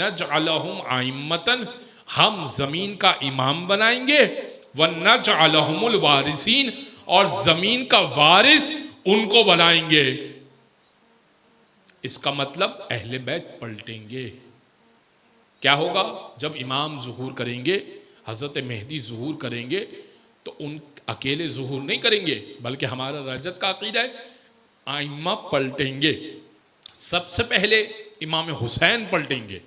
نجعلہم ائمۃ، ہم زمین کا امام بنائیں گے، ونجعلہم الوارثین، اور زمین کا وارث ان کو بنائیں گے. اس کا مطلب اہل بیت پلٹیں گے. کیا ہوگا؟ جب امام ظہور کریں گے، حضرت مہدی ظہور کریں گے، تو ان اکیلے ظہور نہیں کریں گے، بلکہ ہمارا رجت کا عقیدہ ہے ائمہ پلٹیں گے. سب سے پہلے امام حسین پلٹیں گے،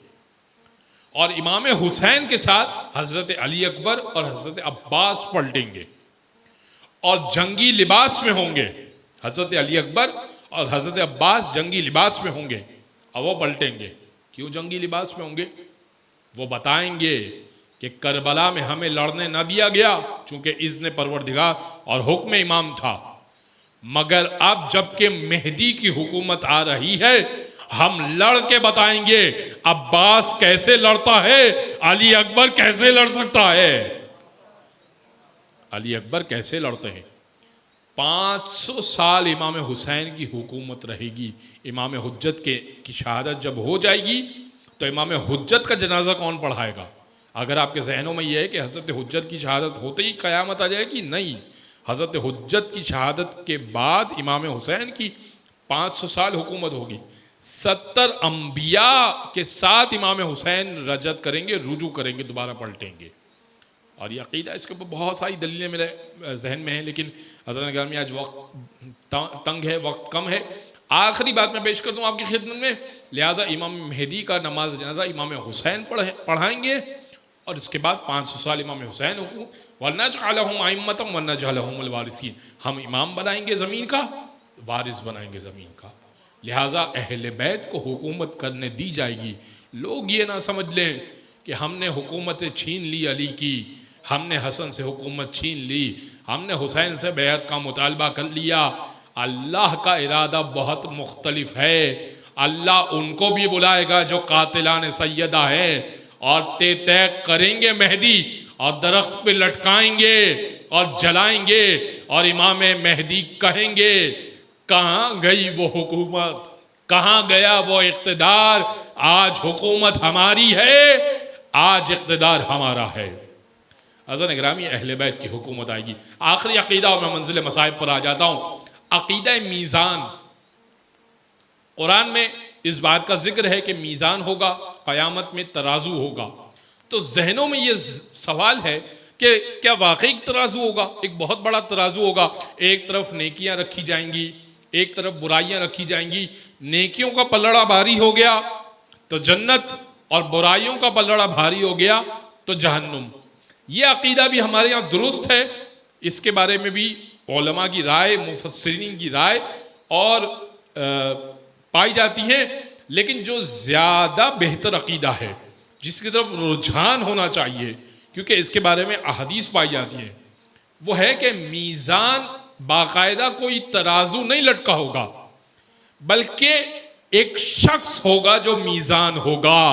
اور امام حسین کے ساتھ حضرت علی اکبر اور حضرت عباس پلٹیں گے، اور جنگی لباس میں ہوں گے. حضرت علی اکبر اور حضرت عباس جنگی لباس میں ہوں گے، اور وہ پلٹیں گے. کیوں جنگی لباس میں ہوں گے؟ وہ بتائیں گے کہ کربلا میں ہمیں لڑنے نہ دیا گیا چونکہ اذن پروردگار اور حکم امام تھا، مگر اب جب کہ مہدی کی حکومت آ رہی ہے، ہم لڑ کے بتائیں گے عباس کیسے لڑتا ہے، علی اکبر کیسے لڑ سکتا ہے. علی اکبر کیسے لڑتے ہیں؟ 500 سال امام حسین کی حکومت رہے گی. امام حجت کی شہادت جب ہو جائے گی تو امام حجت کا جنازہ کون پڑھائے گا؟ اگر آپ کے ذہنوں میں یہ ہے کہ حضرت حجت کی شہادت ہوتے ہی قیامت آ جائے گی، نہیں. حضرت حجت کی شہادت کے بعد امام حسین کی 500 سال حکومت ہوگی. 70 انبیاء کے ساتھ امام حسین رجت کریں گے، رجوع کریں گے، دوبارہ پلٹیں گے. اور یہ عقیدہ، اس کے اوپر بہت ساری دلیلیں میرے ذہن میں ہیں، لیکن حضرت گرامی آج وقت تنگ ہے، وقت کم ہے. آخری بات میں پیش کر دوں آپ کی خدمت میں، لہٰذا امام مہدی کا نماز جنازہ امام حسین پڑھائیں گے، اور اس کے بعد 500 سال امام حسین حکم. وَنَجْعَلَهُمْ أَئِمَّةً وَنَجْعَلَهُمُ الْوَارِثِينَ، ہم امام بنائیں گے زمین کا، وارث بنائیں گے زمین کا. لہٰذا اہل بیت کو حکومت کرنے دی جائے گی. لوگ یہ نہ سمجھ لیں کہ ہم نے حکومت چھین لی علی کی، ہم نے حسن سے حکومت چھین لی، ہم نے حسین سے بیعت کا مطالبہ کر لیا. اللہ کا ارادہ بہت مختلف ہے. اللہ ان کو بھی بلائے گا جو قاتلان سیدہ ہے، اور طے کریں گے مہدی، اور درخت پہ لٹکائیں گے اور جلائیں گے، اور امام مہدی کہیں گے کہاں گئی وہ حکومت، کہاں گیا وہ اقتدار؟ آج حکومت ہماری ہے، آج اقتدار ہمارا ہے. حضرت گرامی اہل بیت کی حکومت آئے گی. آخری عقیدہ، اور میں منزل مصائب پر آ جاتا ہوں. عقیدہ میزان. قرآن میں اس بات کا ذکر ہے کہ میزان ہوگا، قیامت میں ترازو ہوگا. تو ذہنوں میں یہ سوال ہے کہ کیا واقعی ترازو ہوگا؟ ایک بہت بڑا ترازو ہوگا، ایک طرف نیکیاں رکھی جائیں گی، ایک طرف برائیاں رکھی جائیں گی. نیکیوں کا پلڑا بھاری ہو گیا تو جنت، اور برائیوں کا پلڑا بھاری ہو گیا تو جہنم. یہ عقیدہ بھی ہمارے یہاں درست ہے. اس کے بارے میں بھی علماء کی رائے، مفسرین کی رائے اور پائی جاتی ہے. لیکن جو زیادہ بہتر عقیدہ ہے، جس کی طرف رجحان ہونا چاہیے، کیونکہ اس کے بارے میں احادیث پائی جاتی ہیں، وہ ہے کہ میزان باقاعدہ کوئی ترازو نہیں لٹکا ہوگا، بلکہ ایک شخص ہوگا جو میزان ہوگا،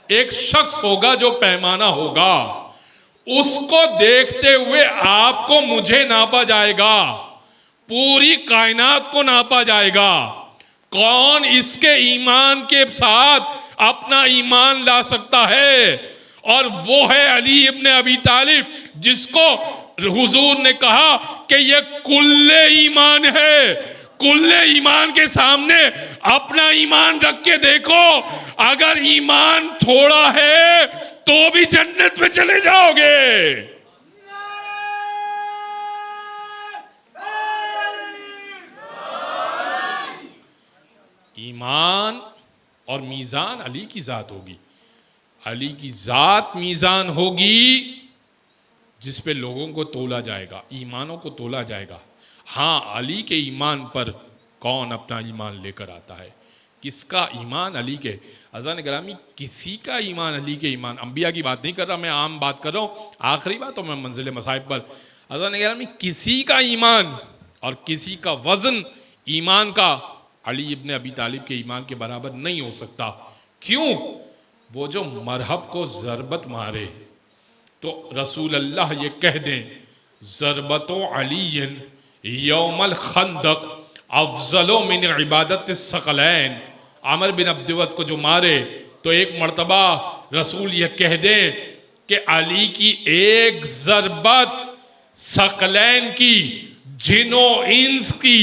ایک شخص ہوگا جو پیمانہ ہوگا. اس کو دیکھتے ہوئے آپ کو مجھے ناپا جائے گا، پوری کائنات کو ناپا جائے گا. کون اس کے ایمان کے ساتھ اپنا ایمان لا سکتا ہے؟ اور وہ ہے علی ابن ابی طالب، جس کو حضور نے کہا کہ یہ کل ایمان ہے. کل ایمان کے سامنے اپنا ایمان رکھ کے دیکھو، اگر ایمان تھوڑا ہے تو بھی جنت میں چلے جاؤ گے. ایمان اور میزان علی کی ذات ہوگی. علی کی ذات میزان ہوگی جس پہ لوگوں کو تولا جائے گا، ایمانوں کو تولا جائے گا. ہاں، علی کے ایمان پر کون اپنا ایمان لے کر آتا ہے، کس کا ایمان علی کے. عزیزان گرامی، کسی کا ایمان علی کے ایمان، انبیاء کی بات نہیں کر رہا میں، عام بات کر رہا ہوں. آخری بات تو میں منزل مصائب پر. عزیزان گرامی، کسی کا ایمان اور کسی کا وزن ایمان کا علی ابن ابی طالب کے ایمان کے برابر نہیں ہو سکتا. کیوں؟ وہ جو مرحب کو ضربت مارے تو رسول اللہ یہ کہہ دیں ضربت علی یوم الخندق افضل من عبادت الثقلین. عمر بن عبدود کو جو مارے تو ایک مرتبہ رسول یہ کہہ دیں کہ علی کی ایک ضربت ثقلین کی، جن و انس کی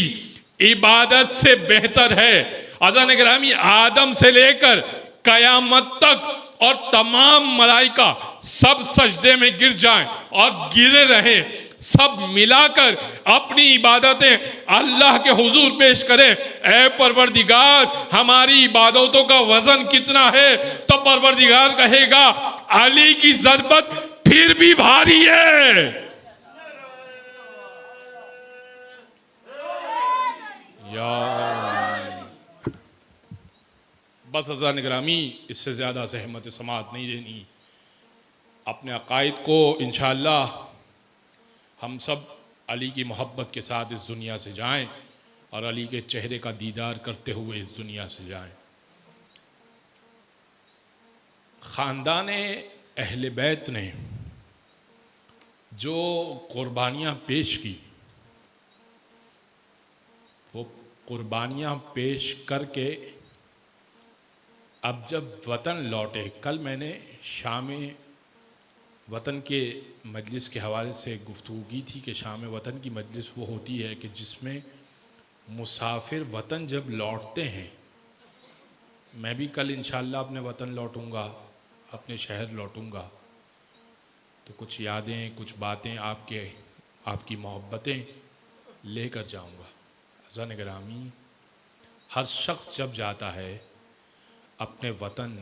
عبادت سے بہتر ہے. عزیزان گرامی، آدم سے لے کر قیامت تک اور تمام ملائکہ سب سجدے میں گر جائیں اور گرے رہیں، سب ملا کر اپنی عبادتیں اللہ کے حضور پیش کریں. اے پروردگار، ہماری عبادتوں کا وزن کتنا ہے؟ تو پروردگار کہے گا علی کی ضربت پھر بھی بھاری ہے. بس عزیزان گرامی، اس سے زیادہ زحمت سماعت نہیں دینی. اپنے عقائد کو انشاءاللہ ہم سب علی کی محبت کے ساتھ اس دنیا سے جائیں اور علی کے چہرے کا دیدار کرتے ہوئے اس دنیا سے جائیں. خاندان اہل بیت نے جو قربانیاں پیش کی، وہ قربانیاں پیش کر کے اب جب وطن لوٹے، کل میں نے شام وطن کے مجلس کے حوالے سے گفتگو کی تھی کہ شام وطن کی مجلس وہ ہوتی ہے کہ جس میں مسافر وطن جب لوٹتے ہیں، میں بھی کل انشاءاللہ اپنے وطن لوٹوں گا، اپنے شہر لوٹوں گا، تو کچھ یادیں، کچھ باتیں آپ کی محبتیں لے کر جاؤں گا. عزیزان گرامی، ہر شخص جب جاتا ہے اپنے وطن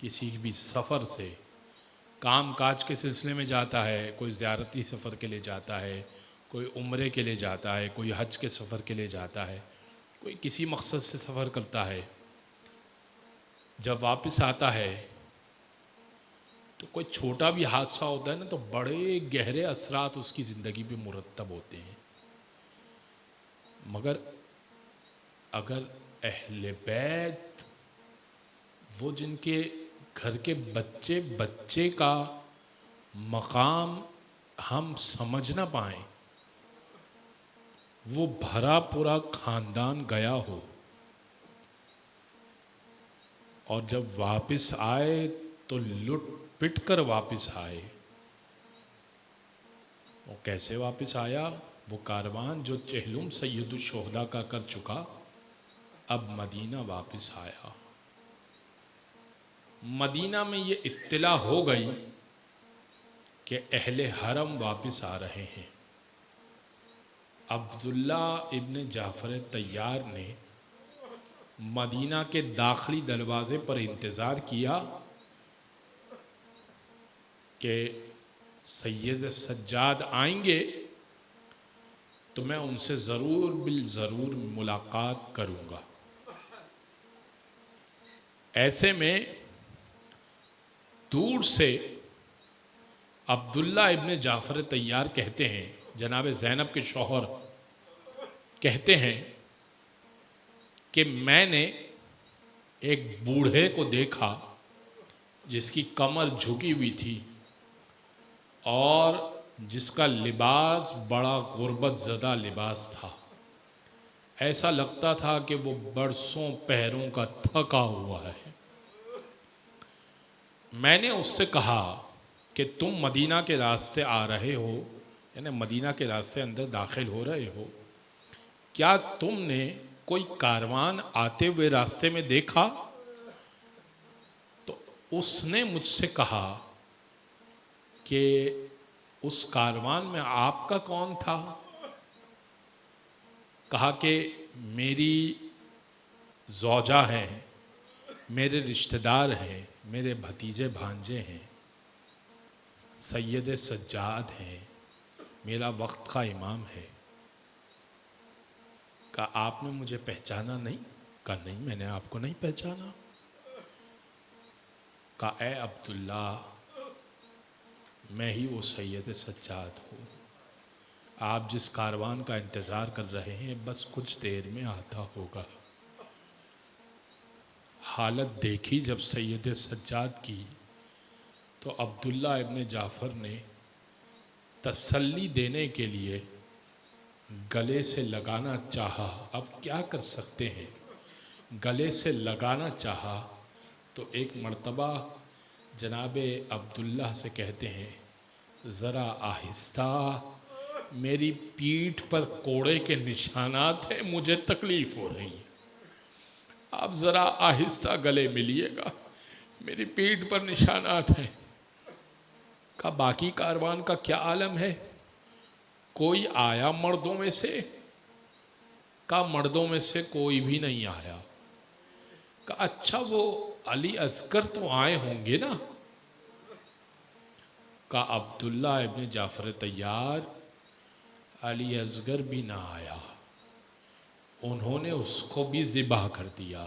کسی بھی سفر سے، کام کاج کے سلسلے میں جاتا ہے، کوئی زیارتی سفر کے لیے جاتا ہے، کوئی عمرے کے لیے جاتا ہے، کوئی حج کے سفر کے لیے جاتا ہے، کوئی کسی مقصد سے سفر کرتا ہے. جب واپس آتا ہے تو کوئی چھوٹا بھی حادثہ ہوتا ہے نا تو بڑے گہرے اثرات اس کی زندگی پہ مرتب ہوتے ہیں. مگر اگر اہل بیت، وہ جن کے گھر کے بچے بچے کا مقام ہم سمجھ نہ پائیں، وہ بھرا پورا خاندان گیا ہو اور جب واپس آئے تو لٹ پٹ کر واپس آئے. وہ کیسے واپس آیا؟ وہ کاروان جو چہلم سید الشہداء کا کر چکا، اب مدینہ واپس آیا. مدینہ میں یہ اطلاع ہو گئی کہ اہل حرم واپس آ رہے ہیں. عبداللہ ابن جعفر طیار نے مدینہ کے داخلی دروازے پر انتظار کیا کہ سید سجاد آئیں گے تو میں ان سے ضرور بالضرور ملاقات کروں گا. ایسے میں دور سے عبداللہ ابن جعفر طیار کہتے ہیں، جناب زینب کے شوہر کہتے ہیں کہ میں نے ایک بوڑھے کو دیکھا جس کی کمر جھکی ہوئی تھی اور جس کا لباس بڑا غربت زدہ لباس تھا. ایسا لگتا تھا کہ وہ برسوں پہروں کا تھکا ہوا ہے. میں نے اس سے کہا کہ تم مدینہ کے راستے آ رہے ہو، یعنی مدینہ کے راستے اندر داخل ہو رہے ہو، کیا تم نے کوئی کاروان آتے ہوئے راستے میں دیکھا؟ تو اس نے مجھ سے کہا کہ اس کاروان میں آپ کا کون تھا؟ کہا کہ میری زوجہ ہیں، میرے رشتہ دار ہیں، میرے بھتیجے بھانجے ہیں، سید سجاد ہیں، میرا وقت کا امام ہے، کہا آپ نے مجھے پہچانا نہیں؟ کہا نہیں، میں نے آپ کو نہیں پہچانا۔ کہا اے عبداللہ، میں ہی وہ سید سجاد ہوں، آپ جس کاروان کا انتظار کر رہے ہیں بس کچھ دیر میں آتا ہوگا۔ حالت دیکھی جب سید سجاد کی تو عبداللہ ابن جعفر نے تسلی دینے کے لیے گلے سے لگانا چاہا۔ اب کیا کر سکتے ہیں، گلے سے لگانا چاہا تو ایک مرتبہ جناب عبداللہ سے کہتے ہیں ذرا آہستہ، میری پیٹھ پر کوڑے کے نشانات ہیں، مجھے تکلیف ہو رہی ہے، آپ ذرا آہستہ گلے ملیے گا، میری پیٹھ پر نشانات ہیں۔ کہا باقی کاروان کا کیا عالم ہے، کوئی آیا مردوں میں سے؟ کہا مردوں میں سے کوئی بھی نہیں آیا۔ کہا اچھا وہ علی اصغر تو آئے ہوں گے نا؟ کہا عبداللہ ابن جعفر طیار، علی اصغر بھی نہ آیا، انہوں نے اس کو بھی ذبح کر دیا۔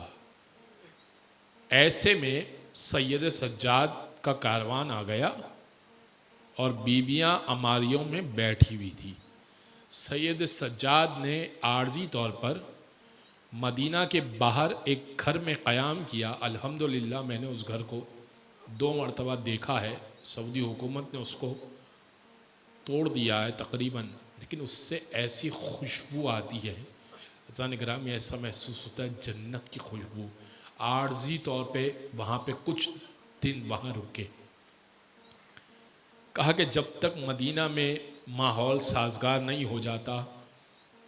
ایسے میں سید سجاد کا کاروان آ گیا اور بیویاں عماریوں میں بیٹھی ہوئی تھی۔ سید سجاد نے عارضی طور پر مدینہ کے باہر ایک گھر میں قیام کیا۔ الحمدللہ میں نے اس گھر کو 2 مرتبہ دیکھا ہے، سعودی حکومت نے اس کو توڑ دیا ہے تقریباً، لیکن اس سے ایسی خوشبو آتی ہے، عزیزان گرامی ایسا محسوس ہوتا ہے جنت کی خوشبو۔ عارضی طور پہ وہاں پہ کچھ دن وہاں رکے، کہا کہ جب تک مدینہ میں ماحول سازگار نہیں ہو جاتا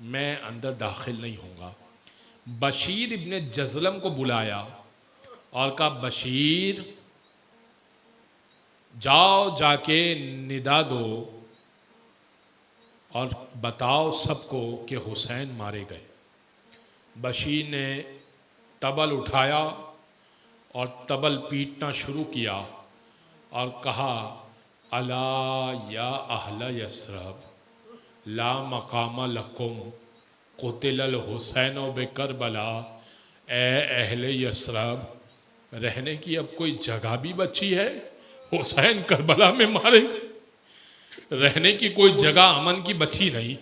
میں اندر داخل نہیں ہوں گا۔ بشیر ابن جزلم کو بلایا اور کہا بشیر جاؤ جا کے ندا دو اور بتاؤ سب کو کہ حسین مارے گئے۔ بشیر نے تبل اٹھایا اور تبل پیٹنا شروع کیا اور کہا الا یا اہل یثرب لا مقام لکم قتل الحسین بکربلا، اے اہل یثرب رہنے کی اب کوئی جگہ بھی بچی ہے؟ حسین کربلا میں مارے گئے، رہنے کی کوئی جگہ امن کی بچی نہیں،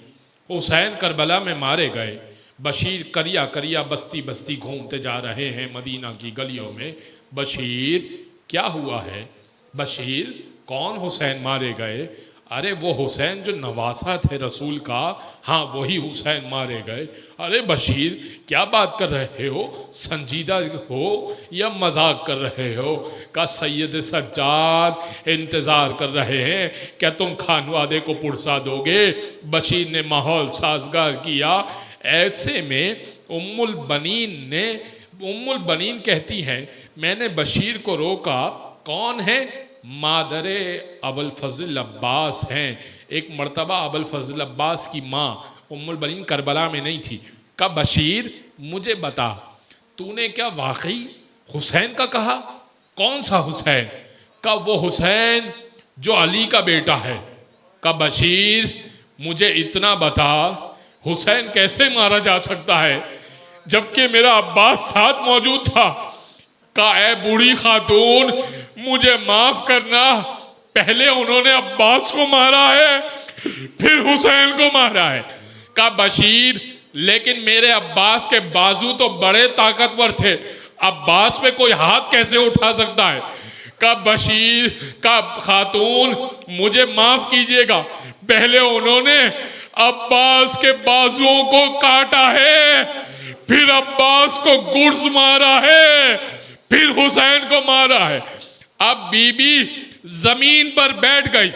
حسین کربلا میں مارے گئے۔ بشیر کریا کریا بستی بستی گھومتے جا رہے ہیں مدینہ کی گلیوں میں۔ بشیر کیا ہوا ہے؟ بشیر کون حسین مارے گئے؟ ارے وہ حسین جو نواسہ تھے رسول کا، ہاں وہی حسین مارے گئے۔ ارے بشیر کیا بات کر رہے ہو، سنجیدہ ہو یا مذاق کر رہے ہو؟ کہ سید سجاد انتظار کر رہے ہیں، کیا تم خانوادے کو پرسا دو گے؟ بشیر نے ماحول سازگار کیا۔ ایسے میں ام البنین کہتی ہیں میں نے بشیر کو روکا، کون ہے؟ مادر ابوالفضل عباس ہیں۔ ایک مرتبہ ابوالفضل عباس کی ماں ام البنین کربلا میں نہیں تھی۔ کہا بشیر مجھے بتا تو نے کیا واقعی حسین کا کہا؟ کون سا حسین؟ کہا وہ حسین جو علی کا بیٹا ہے۔ کہا بشیر مجھے اتنا بتا حسین کیسے مارا جا سکتا ہے جبکہ میرا عباس ساتھ موجود تھا؟ کہا اے بوڑھی خاتون مجھے معاف کرنا، پہلے انہوں نے عباس کو مارا ہے پھر حسین کو مارا ہے۔ کہا بشیر لیکن میرے عباس کے بازو تو بڑے طاقتور تھے، عباس پہ کوئی ہاتھ کیسے اٹھا سکتا ہے؟ کہا بشیر کہا خاتون مجھے معاف کیجئے گا، پہلے انہوں نے عباس کے بازوؤں کو کاٹا ہے، پھر عباس کو گرز مارا ہے، پھر حسین کو مارا ہے۔ اب بی بی زمین پر بیٹھ گئی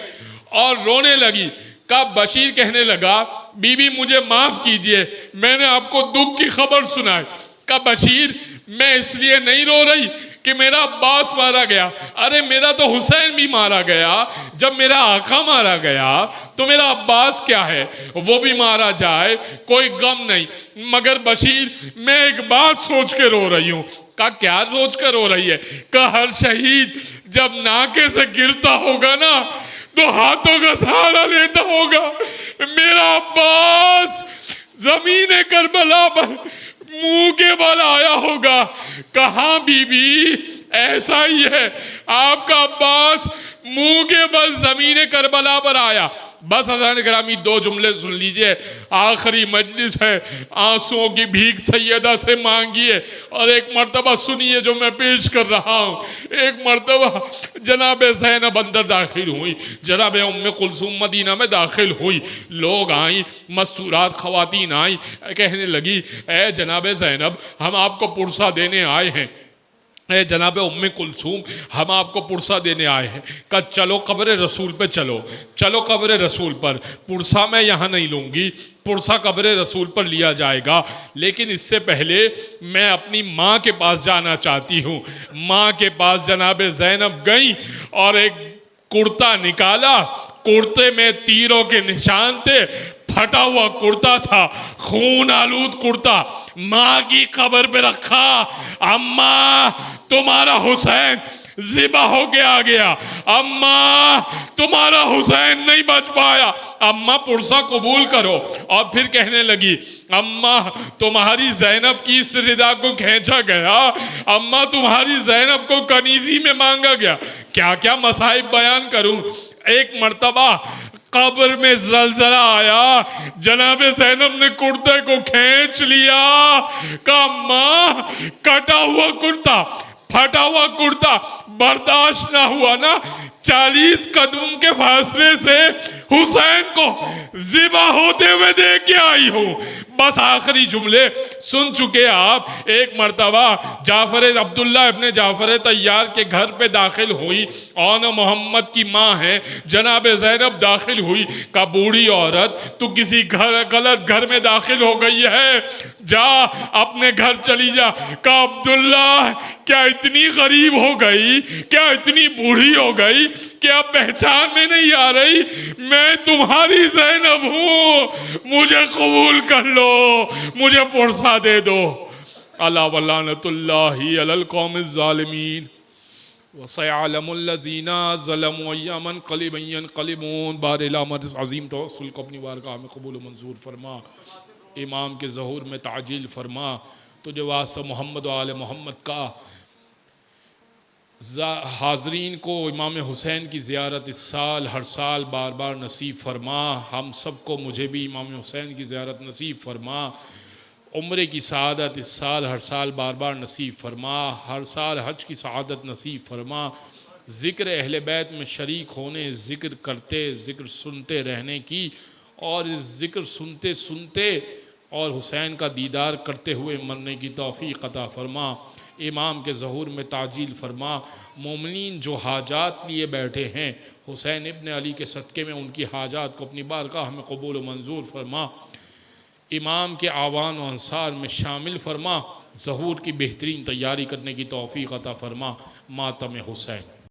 اور رونے لگی۔ کہا بشیر کہنے لگا بی بی مجھے معاف کیجئے، میں نے آپ کو دکھ کی خبر سنائی۔ کہا بشیر میں اس لیے نہیں رو رہی کہ میرا عباس مارا گیا، ارے میرا تو حسین بھی مارا گیا، جب میرا آقا مارا گیا تو میرا عباس کیا ہے، وہ بھی مارا جائے کوئی غم نہیں، مگر بشیر میں ایک بات سوچ کے رو رہی ہوں۔ کہا کیا سوچ کر رو رہی ہے؟ کہا ہر شہید جب ناکے سے گرتا ہوگا نا تو ہاتھوں کا سہارا لیتا ہوگا، میرا عباس زمین کربلا پر منہ کے بل آیا ہوگا۔ کہاں بی بی ایسا ہی ہے، آپ کا عباس منہ کے بل زمین کربلا پر آیا۔ بس حضرات گرامی دو جملے سن لیجئے، آخری مجلس ہے، آنسوؤں کی بھیک سیدہ سے مانگیے، اور ایک مرتبہ سنیے جو میں پیش کر رہا ہوں۔ ایک مرتبہ جناب زینب اندر داخل ہوئی، جناب ام کلثوم مدینہ میں داخل ہوئی، لوگ آئیں، مستورات خواتین آئیں، کہنے لگی اے جناب زینب ہم آپ کو پرسہ دینے آئے ہیں، اے جناب ام کلثوم ہم آپ کو پرسہ دینے آئے ہیں۔ کہ چلو قبر رسول پہ چلو، چلو قبر رسول پر، پرسہ میں یہاں نہیں لوں گی، پرسہ قبر رسول پر لیا جائے گا، لیکن اس سے پہلے میں اپنی ماں کے پاس جانا چاہتی ہوں۔ ماں کے پاس جناب زینب گئیں اور ایک کرتا نکالا، کرتے میں تیروں کے نشان تھے، پھٹا ہوا کرتا تھا، خون آلود کرتا، ماں کی قبر پہ رکھا۔ اماں تمہارا حسین ذبح ہو کے آ گیا، اماں تمہارا حسین نہیں بچ پایا، اماں پرسہ قبول کرو۔ اور پھر کہنے لگی اماں تمہاری زینب کی اس ردا کو کھینچا گیا، اماں تمہاری زینب کو کنیزی میں مانگا گیا۔ کیا کیا مصائب بیان کروں۔ ایک مرتبہ قبر میں زلزلہ آیا، جناب زینب نے کرتے کو کھینچ لیا، کہا ماں کٹا ہوا کرتا، پھٹا ہوا کرتا برداشت نہ ہوا نا، 40 قدم کے فاصلے سے حسین کو ذبح ہوتے ہوئے دیکھ کے آئی ہوں۔ بس آخری جملے سن چکے آپ۔ ایک مرتبہ جعفر عبداللہ ابن جعفر طیار کے گھر پہ داخل ہوئی، اور محمد کی ماں ہے جناب زینب داخل ہوئی۔ کہا بوڑھی عورت تو کسی غلط گھر میں داخل ہو گئی ہے، جا اپنے گھر چلی جا۔ کہا عبداللہ کیا اتنی غریب ہو گئی، کیا اتنی بوڑھی ہو گئی، کیا پہچان میں نہیں آ رہی؟ میں تمہاری زینب ہوں، مجھے قبول کر لو، مجھے پرسہ دے دو۔ اللہ ولعنت اللہ علی القوم الظالمین وسيعلم الذين ظلموا أيّ منقلب ينقلبون۔ بار الامر عظیم توسل کو اپنی بارگاہ میں قبول و منظور فرما، امام کے ظہور میں تعجیل فرما، تجھے واسطہ محمد و آل محمد کا۔ حاضرین کو امام حسین کی زیارت اس سال ہر سال بار بار نصیب فرما، ہم سب کو مجھے بھی امام حسین کی زیارت نصیب فرما۔ عمرے کی سعادت اس سال ہر سال بار بار نصیب فرما، ہر سال حج کی سعادت نصیب فرما۔ ذکر اہل بیت میں شریک ہونے، ذکر کرتے، ذکر سنتے رہنے کی، اور اس ذکر سنتے سنتے اور حسین کا دیدار کرتے ہوئے مرنے کی توفیق عطا فرما۔ امام کے ظہور میں تعجیل فرما۔ مومنین جو حاجات لیے بیٹھے ہیں، حسین ابن علی کے صدقے میں ان کی حاجات کو اپنی بارگاہ میں قبول و منظور فرما۔ امام کے آوان و انصار میں شامل فرما، ظہور کی بہترین تیاری کرنے کی توفیق عطا فرما۔ ماتم حسین۔